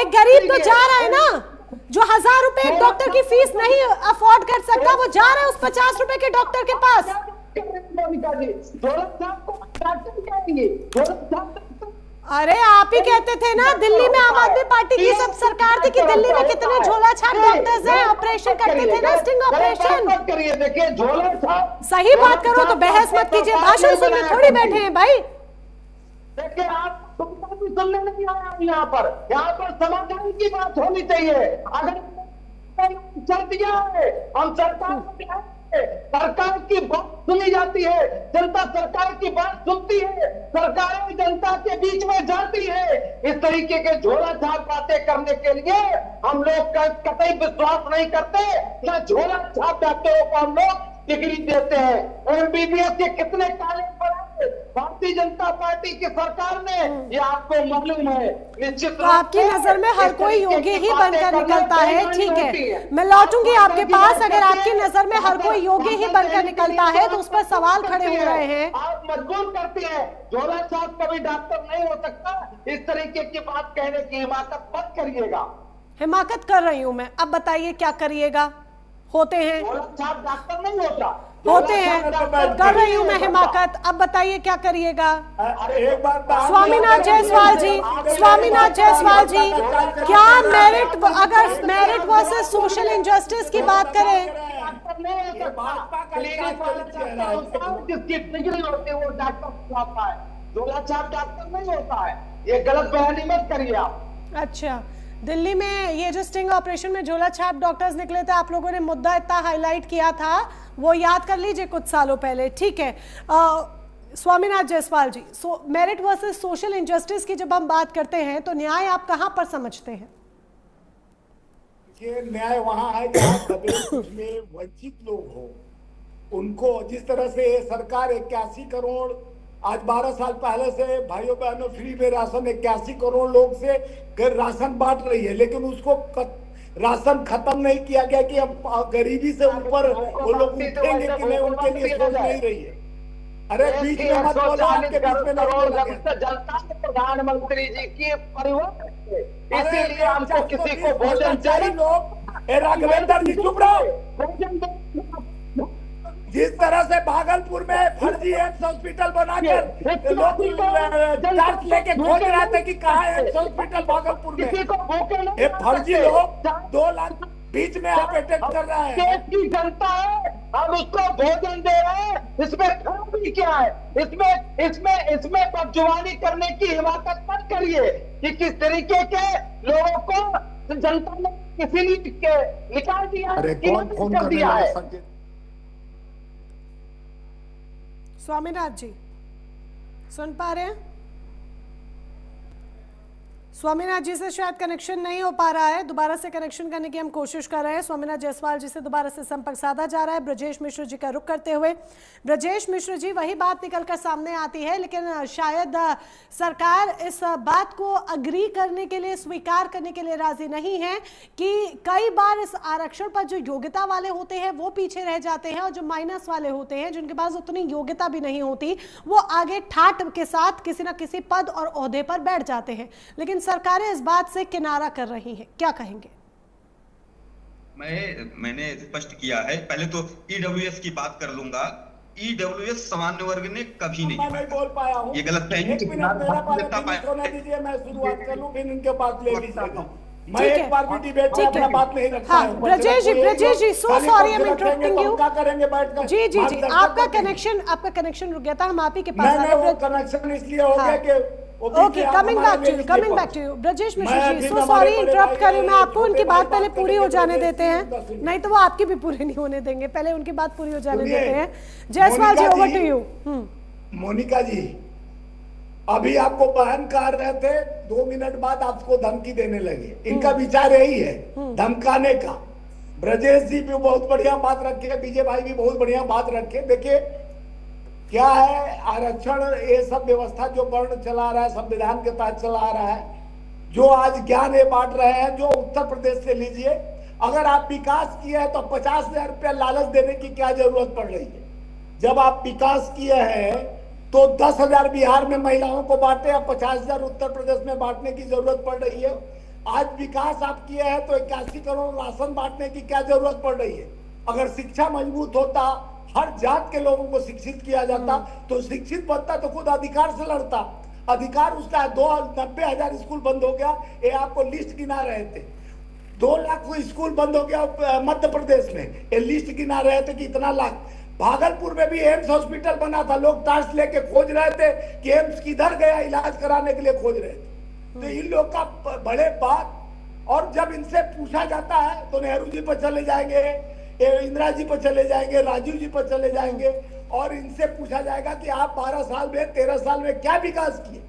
एक गरीब तो जा रहा है ना, जो 1000 रुपए एक डॉक्टर की फीस नहीं अफोर्ड कर सकता, वो जा रहा है उस 50 रुपए के डॉक्टर के पास। अरे आप ही कहते थे ना, दिल्ली में आम आदमी पार्टी की सब सरकार थी कि दिल्ली में कितने झोला छाप डॉक्टर्स हैं, ऑपरेशन करते थे ना, स्टिंग ऑपरेशन। करिए, देखिए झोला छाप। सही बात करो तो बहस मत कीजिए, भाषण सुनने थोड़ी बैठे हैं भाई। देखिए, आप तुमको भी सुनने नहीं आया हम यहाँ पर समाधान की बात होनी चाहिए। अगर चल दिया है, हम सरकार को क्या है? सरकार की बात सुनी जाती है, जनता सरकार की बात सुनती है, सरकार जनता के बीच में जाती है। इस तरीके के झोला छाप बातें करने के लिए हम लोग कतई विश्वास नहीं करते। न झोला छाप डॉक्टरों को हम लोग डिग्री देते हैं। एमबीबीएस के कितने कॉलेज बनाए भारतीय जनता पार्टी की सरकार ने, ये आपको मालूम है। निश्चित तो आपकी नजर में हर कोई योगी ही बनकर निकलता है, ठीक है। मैं लौटूंगी आपके पास। अगर आपकी नजर में हर कोई योगी ही बनकर निकलता है तो उस पर सवाल खड़े हो रहे हैं। आप मजबूर करते हैं, झोला छाप कभी डॉक्टर नहीं हो सकता। इस तरीके की बात कहने की हिमाकत मत करिएगा। हिमाकत कर रही हूं मैं, अब बताइए क्या करिएगा? होते हैं, झोला छाप डॉक्टर नहीं होता, होते हैं, कर रही हूं मैं हिमाकत। अब बताइए क्या करिएगा? एक बार स्वामीनाथ जायसवाल जी, स्वामीनाथ जायसवाल जी, क्या मेरिट, अगर मेरिट वर्सेस सोशल इंजस्टिस की बात करें, जिसकी डिग्री होती है वो डॉक्टर होता है, झोला छाप डॉक्टर नहीं होता है। ये गलत बयानी मत करिए आप। अच्छा, दिल्ली में ये जो स्टिंग ऑपरेशन में झोला छाप डॉक्टर्स निकले थे, आप लोगों ने मुद्दा इतना हाईलाइट किया था, वो याद कर लीजिए कुछ सालों पहले, ठीक है। स्वामीनाथ जायसवाल जी, मेरिट वर्सेस सोशल इंजस्टिस की जब हम बात करते हैं तो न्याय आप कहां पर समझते हैं? ये न्याय वहां है जहां दबे कुछ में वंचित लोग हो, उनको जिस तरह से सरकार 81 करोड़, आज 12 साल पहले से भाइयों बहनों फ्री में राशन 81 करोड़ लोग से राशन बांट रही है, लेकिन उसको राशन खत्म नहीं किया गया कि हम गरीबी से ऊपर वो लोग उठेंगे कि नहीं, उनके लिए सोच नहीं रही है। अरे बीच में मत बोलो, आपके बीच में नहीं बोला गया। जनता ने प्रधानमंत्री जी की परिवर्तन, इसीलिए हमको किसी को भोजन चाहिए। लोग राघवेंद्र जी चुप रहो। जिस तरह से भागलपुर में फर्जी एम्स हॉस्पिटल बनाकर लोग चार्ज लेके खोज रहे थे कि कहाँ है एम्स हॉस्पिटल भागलपुर में, ये फर्जी लोग 2 लाख बीच में आप अटैक कर रहे हैं। देश की जनता है, हम उसको भोजन दे रहे हैं, इसमें खराबी क्या है? इसमें बदजुबानी करने की हिमाकत मत करिए कि किस तरीके के लोगों को जनता ने किसी निकाल दिया, कीमत कर दिया है। स्वामीनाथ जी सुन पा रहे हैं? स्वामीनाथ जी से शायद कनेक्शन नहीं हो पा रहा है, दोबारा से कनेक्शन करने की हम कोशिश कर रहे हैं। स्वामीनाथ जायसवाल जी से दोबारा से संपर्क साधा जा रहा है। ब्रजेश मिश्र जी का रुख करते हुए, ब्रजेश मिश्र जी, वही बात निकलकर सामने आती है, लेकिन शायद सरकार इस बात को अग्री करने के लिए, स्वीकार करने के लिए राजी नहीं है कि कई बार इस आरक्षण पर जो योग्यता वाले होते हैं वो पीछे रह जाते हैं और जो माइनस वाले होते हैं, जिनके पास उतनी योग्यता भी नहीं होती, वो आगे ठाठ के साथ किसी ना किसी पद और ओहदे पर बैठ जाते हैं। लेकिन सरकारें इस बात से किनारा कर रही हैं, क्या कहेंगे? मैंने स्पष्ट किया है, पहले तो ईडब्ल्यूएस की बात कर लूंगा। ईडब्ल्यूएस सामान्य वर्ग ने कभी नहीं मैं बोल पाया हूं, ये गलत है। एक मिनट मेरा पास दीजिए, मैं शुरुआत कर लूं, फिर इनके पास ले लीजिएगा। मैं एक बार भी डिबेट में अपना बात नहीं रखता हूं। Brajesh ji, so sorry I am interrupting you. क्या करेंगे बैठकर? जी, आपका कनेक्शन रुक गया था, हम आप ही के पास आ रहे हैं। कनेक्शन इसलिए हो गया कि okay, coming back to you Brajesh Mishra ji, so sorry interrupt कर रही हूं मैं आपको। उनकी बात पहले पूरी हो जाने देते हैं, नहीं तो वो आपकी भी पूरी नहीं होने देंगे। पहले उनकी बात पूरी हो जाने देते हैं। जायसवाल जी, ओवर टू यू। मोनिका जी, अभी आपको बहन कह रहे थे, 2 मिनट बाद आपको धमकी देने लगे। इनका विचार यही है, धमकाने का। ब्रजेश जी भी बहुत बढ़िया बात रखे, विजय भाई भी बहुत बढ़िया बात रखे। देखिए क्या है, आरक्षण ये सब व्यवस्था जो वर्ण चला रहा है, संविधान के तहत चला रहा है, जो आज ज्ञान ये बांट रहे हैं, जो उत्तर प्रदेश से लीजिए, अगर आप विकास किए हैं तो 50,000 रुपया लालच देने की क्या जरूरत पड़ रही है? जब आप विकास किए हैं तो 10,000 बिहार में महिलाओं को बांटे या 50,000 उत्तर प्रदेश में बांटने की जरूरत पड़ रही है। आज विकास आप किए हैं तो 81 करोड़ राशन बांटने की क्या जरूरत पड़ रही है? अगर शिक्षा मजबूत होता, हर जात के लोगों को शिक्षित किया जाता, तो शिक्षित बनता तो खुद अधिकार से लड़ता। अधिकार उसका 90,000 स्कूल बंद हो गया, ये आपको लिस्ट गिना रहे थे। 2 लाख स्कूल बंद हो गया मध्य प्रदेश में, ये लिस्ट गिना रहे थे कि इतना लाख। भागलपुर में भी एम्स हॉस्पिटल बना था, लोग टार्च लेके खोज रहे थे कि एम्स किधर गया, इलाज कराने के लिए खोज रहे थे। तो इन लोग का बड़े बात, और जब इनसे पूछा जाता है तो नेहरू जी पर चले जाएंगे, इंदिरा जी पर चले जाएंगे, राजीव जी पर चले जाएंगे, और इनसे पूछा जाएगा कि आप 12 साल में 13 साल में क्या विकास किए?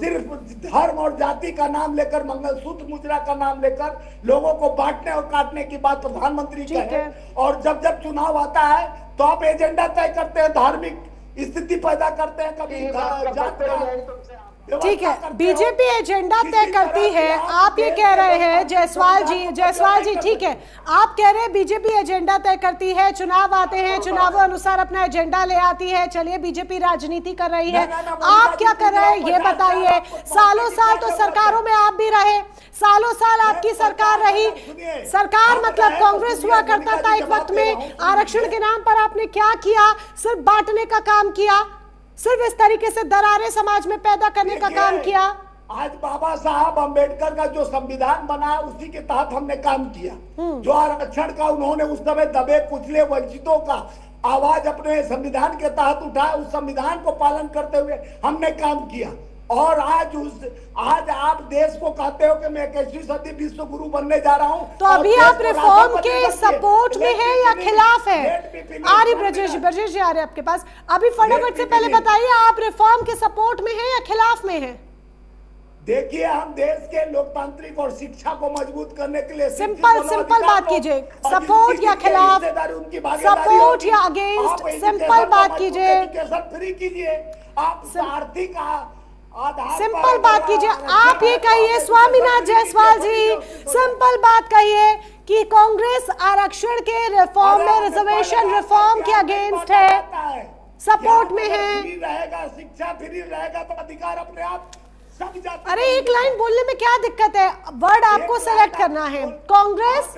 सिर्फ धर्म और जाति का नाम लेकर, मंगलसूत्र मुद्रा का नाम लेकर लोगों को बांटने और काटने की बात प्रधानमंत्री की है। और जब चुनाव आता है तो आप एजेंडा तय करते हैं, धार्मिक स्थिति पैदा करते हैं, कभी जात का। ठीक है, बीजेपी एजेंडा तय करती है, आप ये कह रहे हैं जायसवाल जी, ठीक है, आप कह रहे हैं बीजेपी एजेंडा तय करती है, चुनाव आते हैं, चुनावों अनुसार अपना एजेंडा ले आती है। चलिए, बीजेपी राजनीति कर रही है, आप क्या कर रहे हैं ये बताइए। सालों साल तो सरकारों में आप भी रहे, सालों साल आपकी सरकार रही। सरकार मतलब कांग्रेस हुआ करता था एक वक्त में। आरक्षण के नाम पर आपने क्या किया? सिर्फ बांटने का काम किया, सिर्फ इस तरीके से दरारें समाज में पैदा करने का काम किया। आज बाबा साहब अंबेडकर का जो संविधान बना, उसी के तहत हमने काम किया। जो आरक्षण का उन्होंने उस समय दबे कुचले वंचितों का आवाज अपने संविधान के तहत उठाया, उस संविधान को पालन करते हुए हमने काम किया। और आज आप देश को कहते हो कि मैं 21वीं सदी विश्व गुरु बनने जा रहा हूं, तो अभी आप रिफॉर्म के सपोर्ट में हैं या खिलाफ हैं? आ रही ब्रजेश जी आ रहे आपके पास, अभी फटाफट से पहले बताइए, आप रिफॉर्म के सपोर्ट में हैं या खिलाफ में हैं? देखिए, हम देश के लोकतांत्रिक और शिक्षा को मजबूत करने के लिए सिंपल बात कीजिए, सपोर्ट या खिलाफ, सपोर्ट या अगेंस्ट, सिंपल बात कीजिए, फ्री कीजिए, आप आर्थिक सिंपल बात कीजिए। आप ये कहिए स्वामीनाथ जायसवाल जी, सिंपल बात कहिए कि कांग्रेस आरक्षण के रिफॉर्म में, रिजर्वेशन रिफॉर्म के अगेंस्ट है, सपोर्ट में है। रहेगा, शिक्षा फ्री रहेगा तो अधिकार अपने आप। अरे एक लाइन बोलने में क्या दिक्कत है? वर्ड आपको सेलेक्ट करना है। कांग्रेस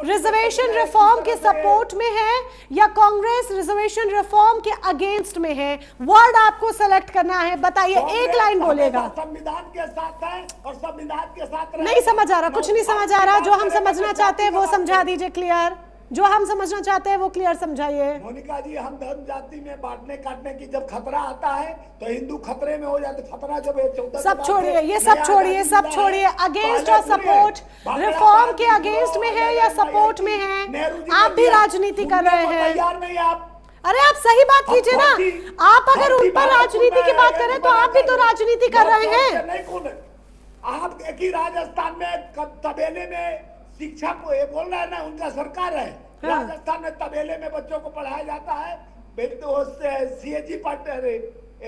रिजर्वेशन रिफॉर्म के सपोर्ट में है या कांग्रेस रिजर्वेशन रिफॉर्म के अगेंस्ट में है? वर्ड आपको सेलेक्ट करना है, बताइए, एक लाइन बोलेगा। संविधान के साथ है और संविधान के साथ नहीं समझ आ रहा, कुछ नहीं समझ आ रहा। जो हम समझना चाहते हैं वो समझा दीजिए क्लियर, जो हम समझना चाहते हैं वो क्लियर समझाइए। मोनिका जी, हम धर्म जाति में बांटने काटने की जब खतरा आता है तो हिंदू खतरे में हो जाते। खतरा जब सब छोड़िए, ये सब छोड़िए, अगेंस्ट और सपोर्ट, रिफॉर्म के अगेंस्ट में है या सपोर्ट में है? आप भी राजनीति कर रहे हैं। अरे आप सही बात कीजिए ना, आप अगर उन पर राजनीति की बात करें तो आप भी तो राजनीति कर रहे हैं। आप देखिए राजस्थान में तबेले में शिक्षा को ये बोल रहा है ना, उनका सरकार है। हाँ। राजस्थान में तबेले में बच्चों को पढ़ाया जाता है। सीएजी पार्टी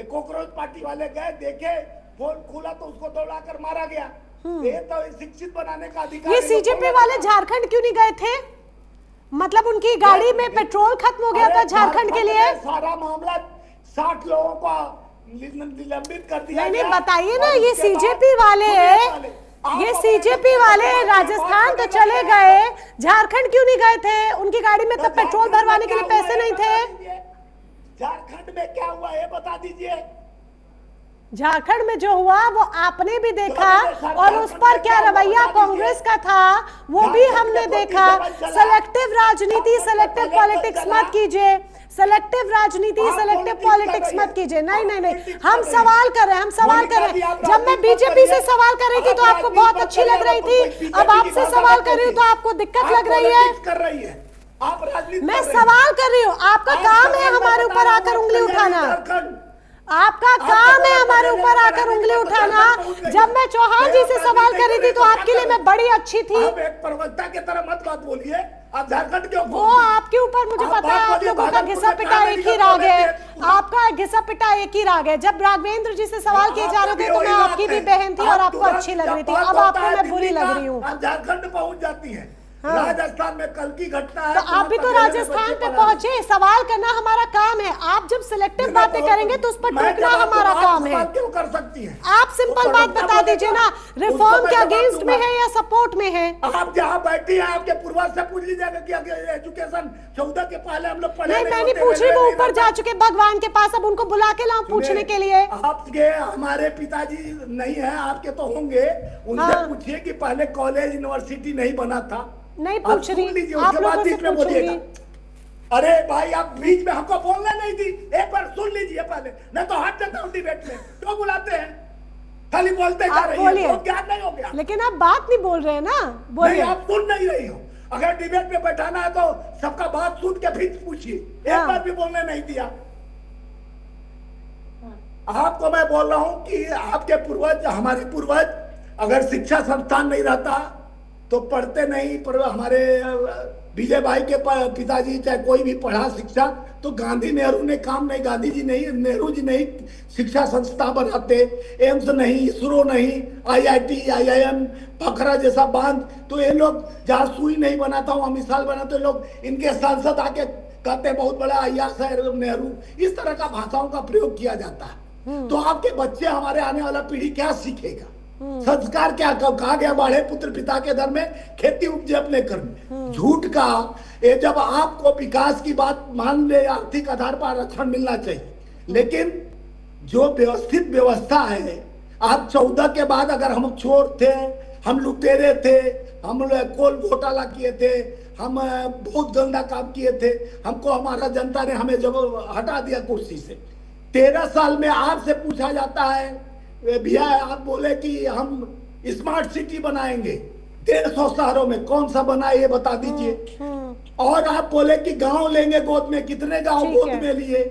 कॉकरोच पार्टी वाले गए, देखे फोन खुला तो उसको दौड़ा कर मारा गया। ये तो शिक्षित बनाने का अधिकार ये है। सीजेपी वाले झारखंड क्यों नहीं गए थे? मतलब उनकी गाड़ी में पेट्रोल खत्म हो गया था झारखंड के लिए? सारा मामला 60 लोगों का निलंबित कर दिया। नहीं बताइए ना, ये सीजेपी वाले ये सीजेपी वाले राजस्थान तो चले गए, झारखंड क्यों नहीं गए थे? उनकी गाड़ी में तब पेट्रोल भरवाने के लिए पैसे नहीं थे। झारखंड में क्या हुआ ये बता दीजिए। झारखंड में जो हुआ वो आपने भी देखा, और उस पर क्या रवैया कांग्रेस का था वो भी हमने देखा। सेलेक्टिव राजनीति, सेलेक्टिव पॉलिटिक्स मत कीजिए, सेलेक्टिव राजनीति, सेलेक्टिव पॉलिटिक्स मत कीजिए। नहीं, हम सवाल कर रहे हैं, हम सवाल कर रहे हैं। जब मैं बीजेपी से सवाल कर रही थी तो आपको बहुत अच्छी लग रही थी, अब आपसे सवाल कर रही हूँ तो आपको दिक्कत लग रही है। आप राजनीति मैं सवाल कर रही हूँ, आपका काम है हमारे ऊपर आकर उंगली उठाना। आपका काम है हमारे ऊपर आकर उंगली उठाना। जब मैं चौहान जी से सवाल कर रही थी तो आपके लिए मैं बड़ी अच्छी थी। आप एक प्रवक्ता की तरह मत बात बोलिए। आप झारखंड के वो आपके ऊपर मुझे पता है, आप लोगों का घिसा पिटा एक ही राग है, आपका घिसा पिटा एक ही राग है। जब राघवेंद्र जी से सवाल किए जा रहे थे तो मैं आपकी भी बहन थी और आपको अच्छी लग रही थी, अब आपको मैं बुरी लग रही हूँ। आप झारखंड पहुंच जाती है। राजस्थान में कल की घटना है तो आप भी तो राजस्थान पे पहुंचे। सवाल करना हमारा काम है, आप जब सिलेक्टिव बातें करेंगे तो उस पर टोकना हमारा काम है। क्यों कर सकती हैं? आप सिंपल बात बता दीजिए ना, रिफॉर्म के अगेंस्ट में है या सपोर्ट में है? आप जहाँ बैठी हैं आपके पूर्वज से पूछ लीजिएगा कि एजुकेशन 14 के पहले हम लोग पढ़े नहीं, मैं नहीं पूछ रही, वो ऊपर जा चुके भगवान के पास, अब उनको बुला के लाऊं पूछने के लिए। आपके हमारे पिताजी नहीं है, आपके तो होंगे, उनसे पूछिए कि पहले कॉलेज यूनिवर्सिटी नहीं बना था। नहीं पूछ रही, आप लोगों से पूछूंगी। अरे भाई आप बीच में हमको बोलने नहीं दी, एक बार सुन लीजिए पहले, नहीं तो हट जाता हूँ डिबेट में। क्यों बुलाते हैं? खाली बोलते जा रही है, तो ज्ञान नहीं हो गया। लेकिन आप बात नहीं बोल रहे हैं ना, बोलिए। आप सुन नहीं रही हो। अगर डिबेट में बैठाना है तो सबका बात सुन के फिर पूछिए। एक बार भी बोलने नहीं दिया। आपको मैं बोल रहा हूँ कि आपके पूर्वज, हमारे पूर्वज अगर शिक्षा संस्थान नहीं रहता तो पढ़ते नहीं, पर हमारे विजय भाई के पिताजी चाहे कोई भी पढ़ा शिक्षा, तो गांधी नेहरू ने काम नहीं, गांधी जी नहीं, नेहरू जी नहीं शिक्षा संस्था बनाते, एम्स नहीं, इसरो नहीं, आईआईटी, आईआईएम, पोखरा जैसा बांध, तो ये लोग जहाँ सुई नहीं बनाता वहाँ मिसाल बनाते लोग। इनके सांसद आके कहते बहुत बड़ा आईआईएस है नेहरू, इस तरह का भाषाओं का प्रयोग किया जाता है। तो आपके बच्चे, हमारे आने वाला पीढ़ी क्या सीखेगा? संस्कार क्या कहा गया? बाढ़े पुत्र पिता के दर में, खेती उपजे अपने कर्म। झूठ का ये, जब आपको विकास की बात मान ले, आर्थिक आधार पर आरक्षण मिलना चाहिए, लेकिन जो व्यवस्थित व्यवस्था है, आप 14 के बाद अगर हम चोर थे, हम लुटेरे थे, हम कोल घोटाला किए थे, हम बहुत गंदा काम किए थे, हमको हमारा जनता ने हमें जब हटा दिया कुर्सी से, 13 साल में आपसे पूछा जाता है भैया आप बोले कि हम स्मार्ट सिटी बनाएंगे 150 शहरों में, कौन सा बना ये बता दीजिए। और आप बोले कि गांव लेंगे गोद में, कितने गांव गोद में लिए?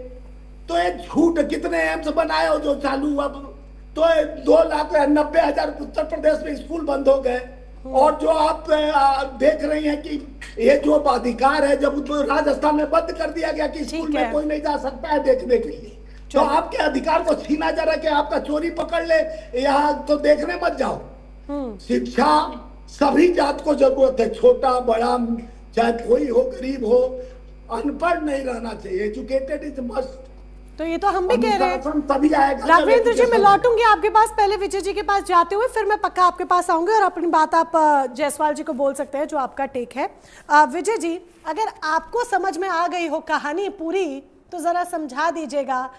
तो ये झूठ। कितने एम्स बनाए हो जो चालू, अब तो 2,90,000 उत्तर प्रदेश में स्कूल बंद हो गए। और जो आप देख रही हैं कि ये जो अधिकार है, जब तो राजस्थान में बंद कर दिया गया कि स्कूल में कोई नहीं जा सकता है देखने के लिए, तो आपके अधिकार को छीना जा रहा है कि आपका चोरी पकड़ ले, यहाँ तो देखने मत जाओ। शिक्षा सभी जात को जरूरत है, छोटा बड़ा, चाहे कोई हो, गरीब हो, अनपढ़ नहीं रहना चाहिए। Educated is must. तो ये तो हम भी कह रहे हैं। तभी आएगा। राघवेंद्र जी, मैं लौटूंगी आपके पास, पहले विजय जी के पास जाते हुए फिर मैं पक्का आपके पास आऊंगी और अपनी बात आप जायसवाल जी को बोल सकते हैं जो आपका टेक है। विजय जी, अगर आपको समझ में आ गई हो कहानी पूरी तो जरा समझा दीजिएगा,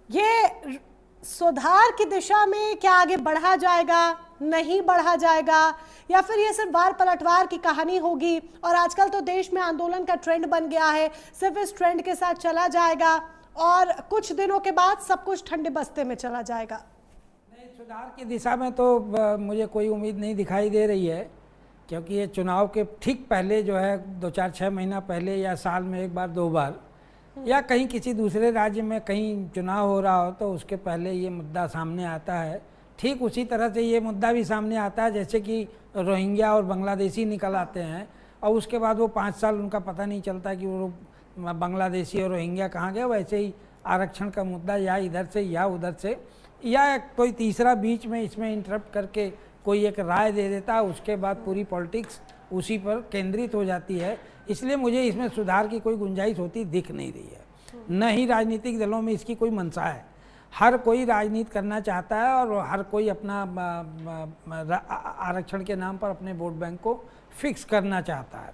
ये सुधार की दिशा में क्या आगे बढ़ा जाएगा, नहीं बढ़ा जाएगा, या फिर ये सिर्फ बार पलटवार की कहानी होगी? और आजकल तो देश में आंदोलन का ट्रेंड बन गया है, सिर्फ इस ट्रेंड के साथ चला जाएगा और कुछ दिनों के बाद सब कुछ ठंडे बस्ते में चला जाएगा? नहीं, सुधार की दिशा में तो मुझे कोई उम्मीद नहीं दिखाई दे रही है, क्योंकि ये चुनाव के ठीक पहले जो है 2-4-6 महीना पहले, या साल में एक बार 2 बार, या कहीं किसी दूसरे राज्य में कहीं चुनाव हो रहा हो तो उसके पहले ये मुद्दा सामने आता है। ठीक उसी तरह से ये मुद्दा भी सामने आता है जैसे कि रोहिंग्या और बांग्लादेशी निकल आते हैं और उसके बाद वो 5 साल उनका पता नहीं चलता कि वो बांग्लादेशी और रोहिंग्या कहाँ गए। वैसे ही आरक्षण का मुद्दा या इधर से या उधर से या कोई तीसरा बीच में इसमें इंटरप्ट करके कोई एक राय दे देता है, उसके बाद पूरी पॉलिटिक्स उसी पर केंद्रित हो जाती है। इसलिए मुझे इसमें सुधार की कोई गुंजाइश होती दिख नहीं रही है, न ही राजनीतिक दलों में इसकी कोई मंशा है। हर कोई राजनीति करना चाहता है और हर कोई अपना आरक्षण के नाम पर अपने वोट बैंक को फिक्स करना चाहता है।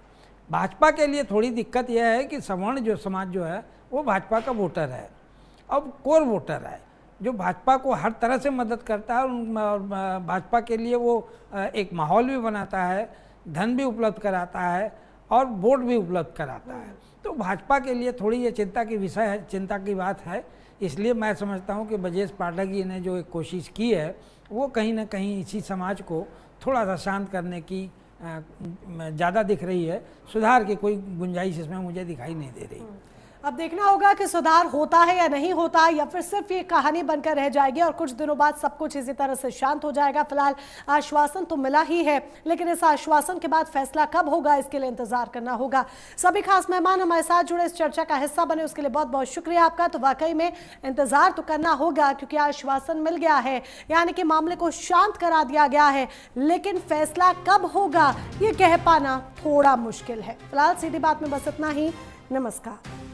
भाजपा के लिए थोड़ी दिक्कत यह है कि सवर्ण जो समाज जो है वो भाजपा का वोटर है, अब कोर वोटर है जो भाजपा को हर तरह से मदद करता है और भाजपा के लिए वो एक माहौल भी बनाता है, धन भी उपलब्ध कराता है और वोट भी उपलब्ध कराता है। तो भाजपा के लिए थोड़ी ये चिंता की विषय है, चिंता की बात है। इसलिए मैं समझता हूँ कि ब्रजेश पाठक जी ने जो एक कोशिश की है वो कहीं ना कहीं इसी समाज को थोड़ा सा शांत करने की ज़्यादा दिख रही है। सुधार की कोई गुंजाइश इसमें मुझे दिखाई नहीं दे रही। अब देखना होगा कि सुधार होता है या नहीं होता, या फिर सिर्फ ये कहानी बनकर रह जाएगी और कुछ दिनों बाद सब कुछ इसी तरह से शांत हो जाएगा। फिलहाल आश्वासन तो मिला ही है, लेकिन इस आश्वासन के बाद फैसला कब होगा इसके लिए इंतजार करना होगा। सभी खास मेहमान हमारे साथ जुड़े, इस चर्चा का हिस्सा बने, उसके लिए बहुत बहुत शुक्रिया आपका। तो वाकई में इंतजार तो करना होगा क्योंकि आश्वासन मिल गया है, यानी कि मामले को शांत करा दिया गया है, लेकिन फैसला कब होगा ये कह पाना थोड़ा मुश्किल है। फिलहाल सीधी बात में बस इतना ही। नमस्कार।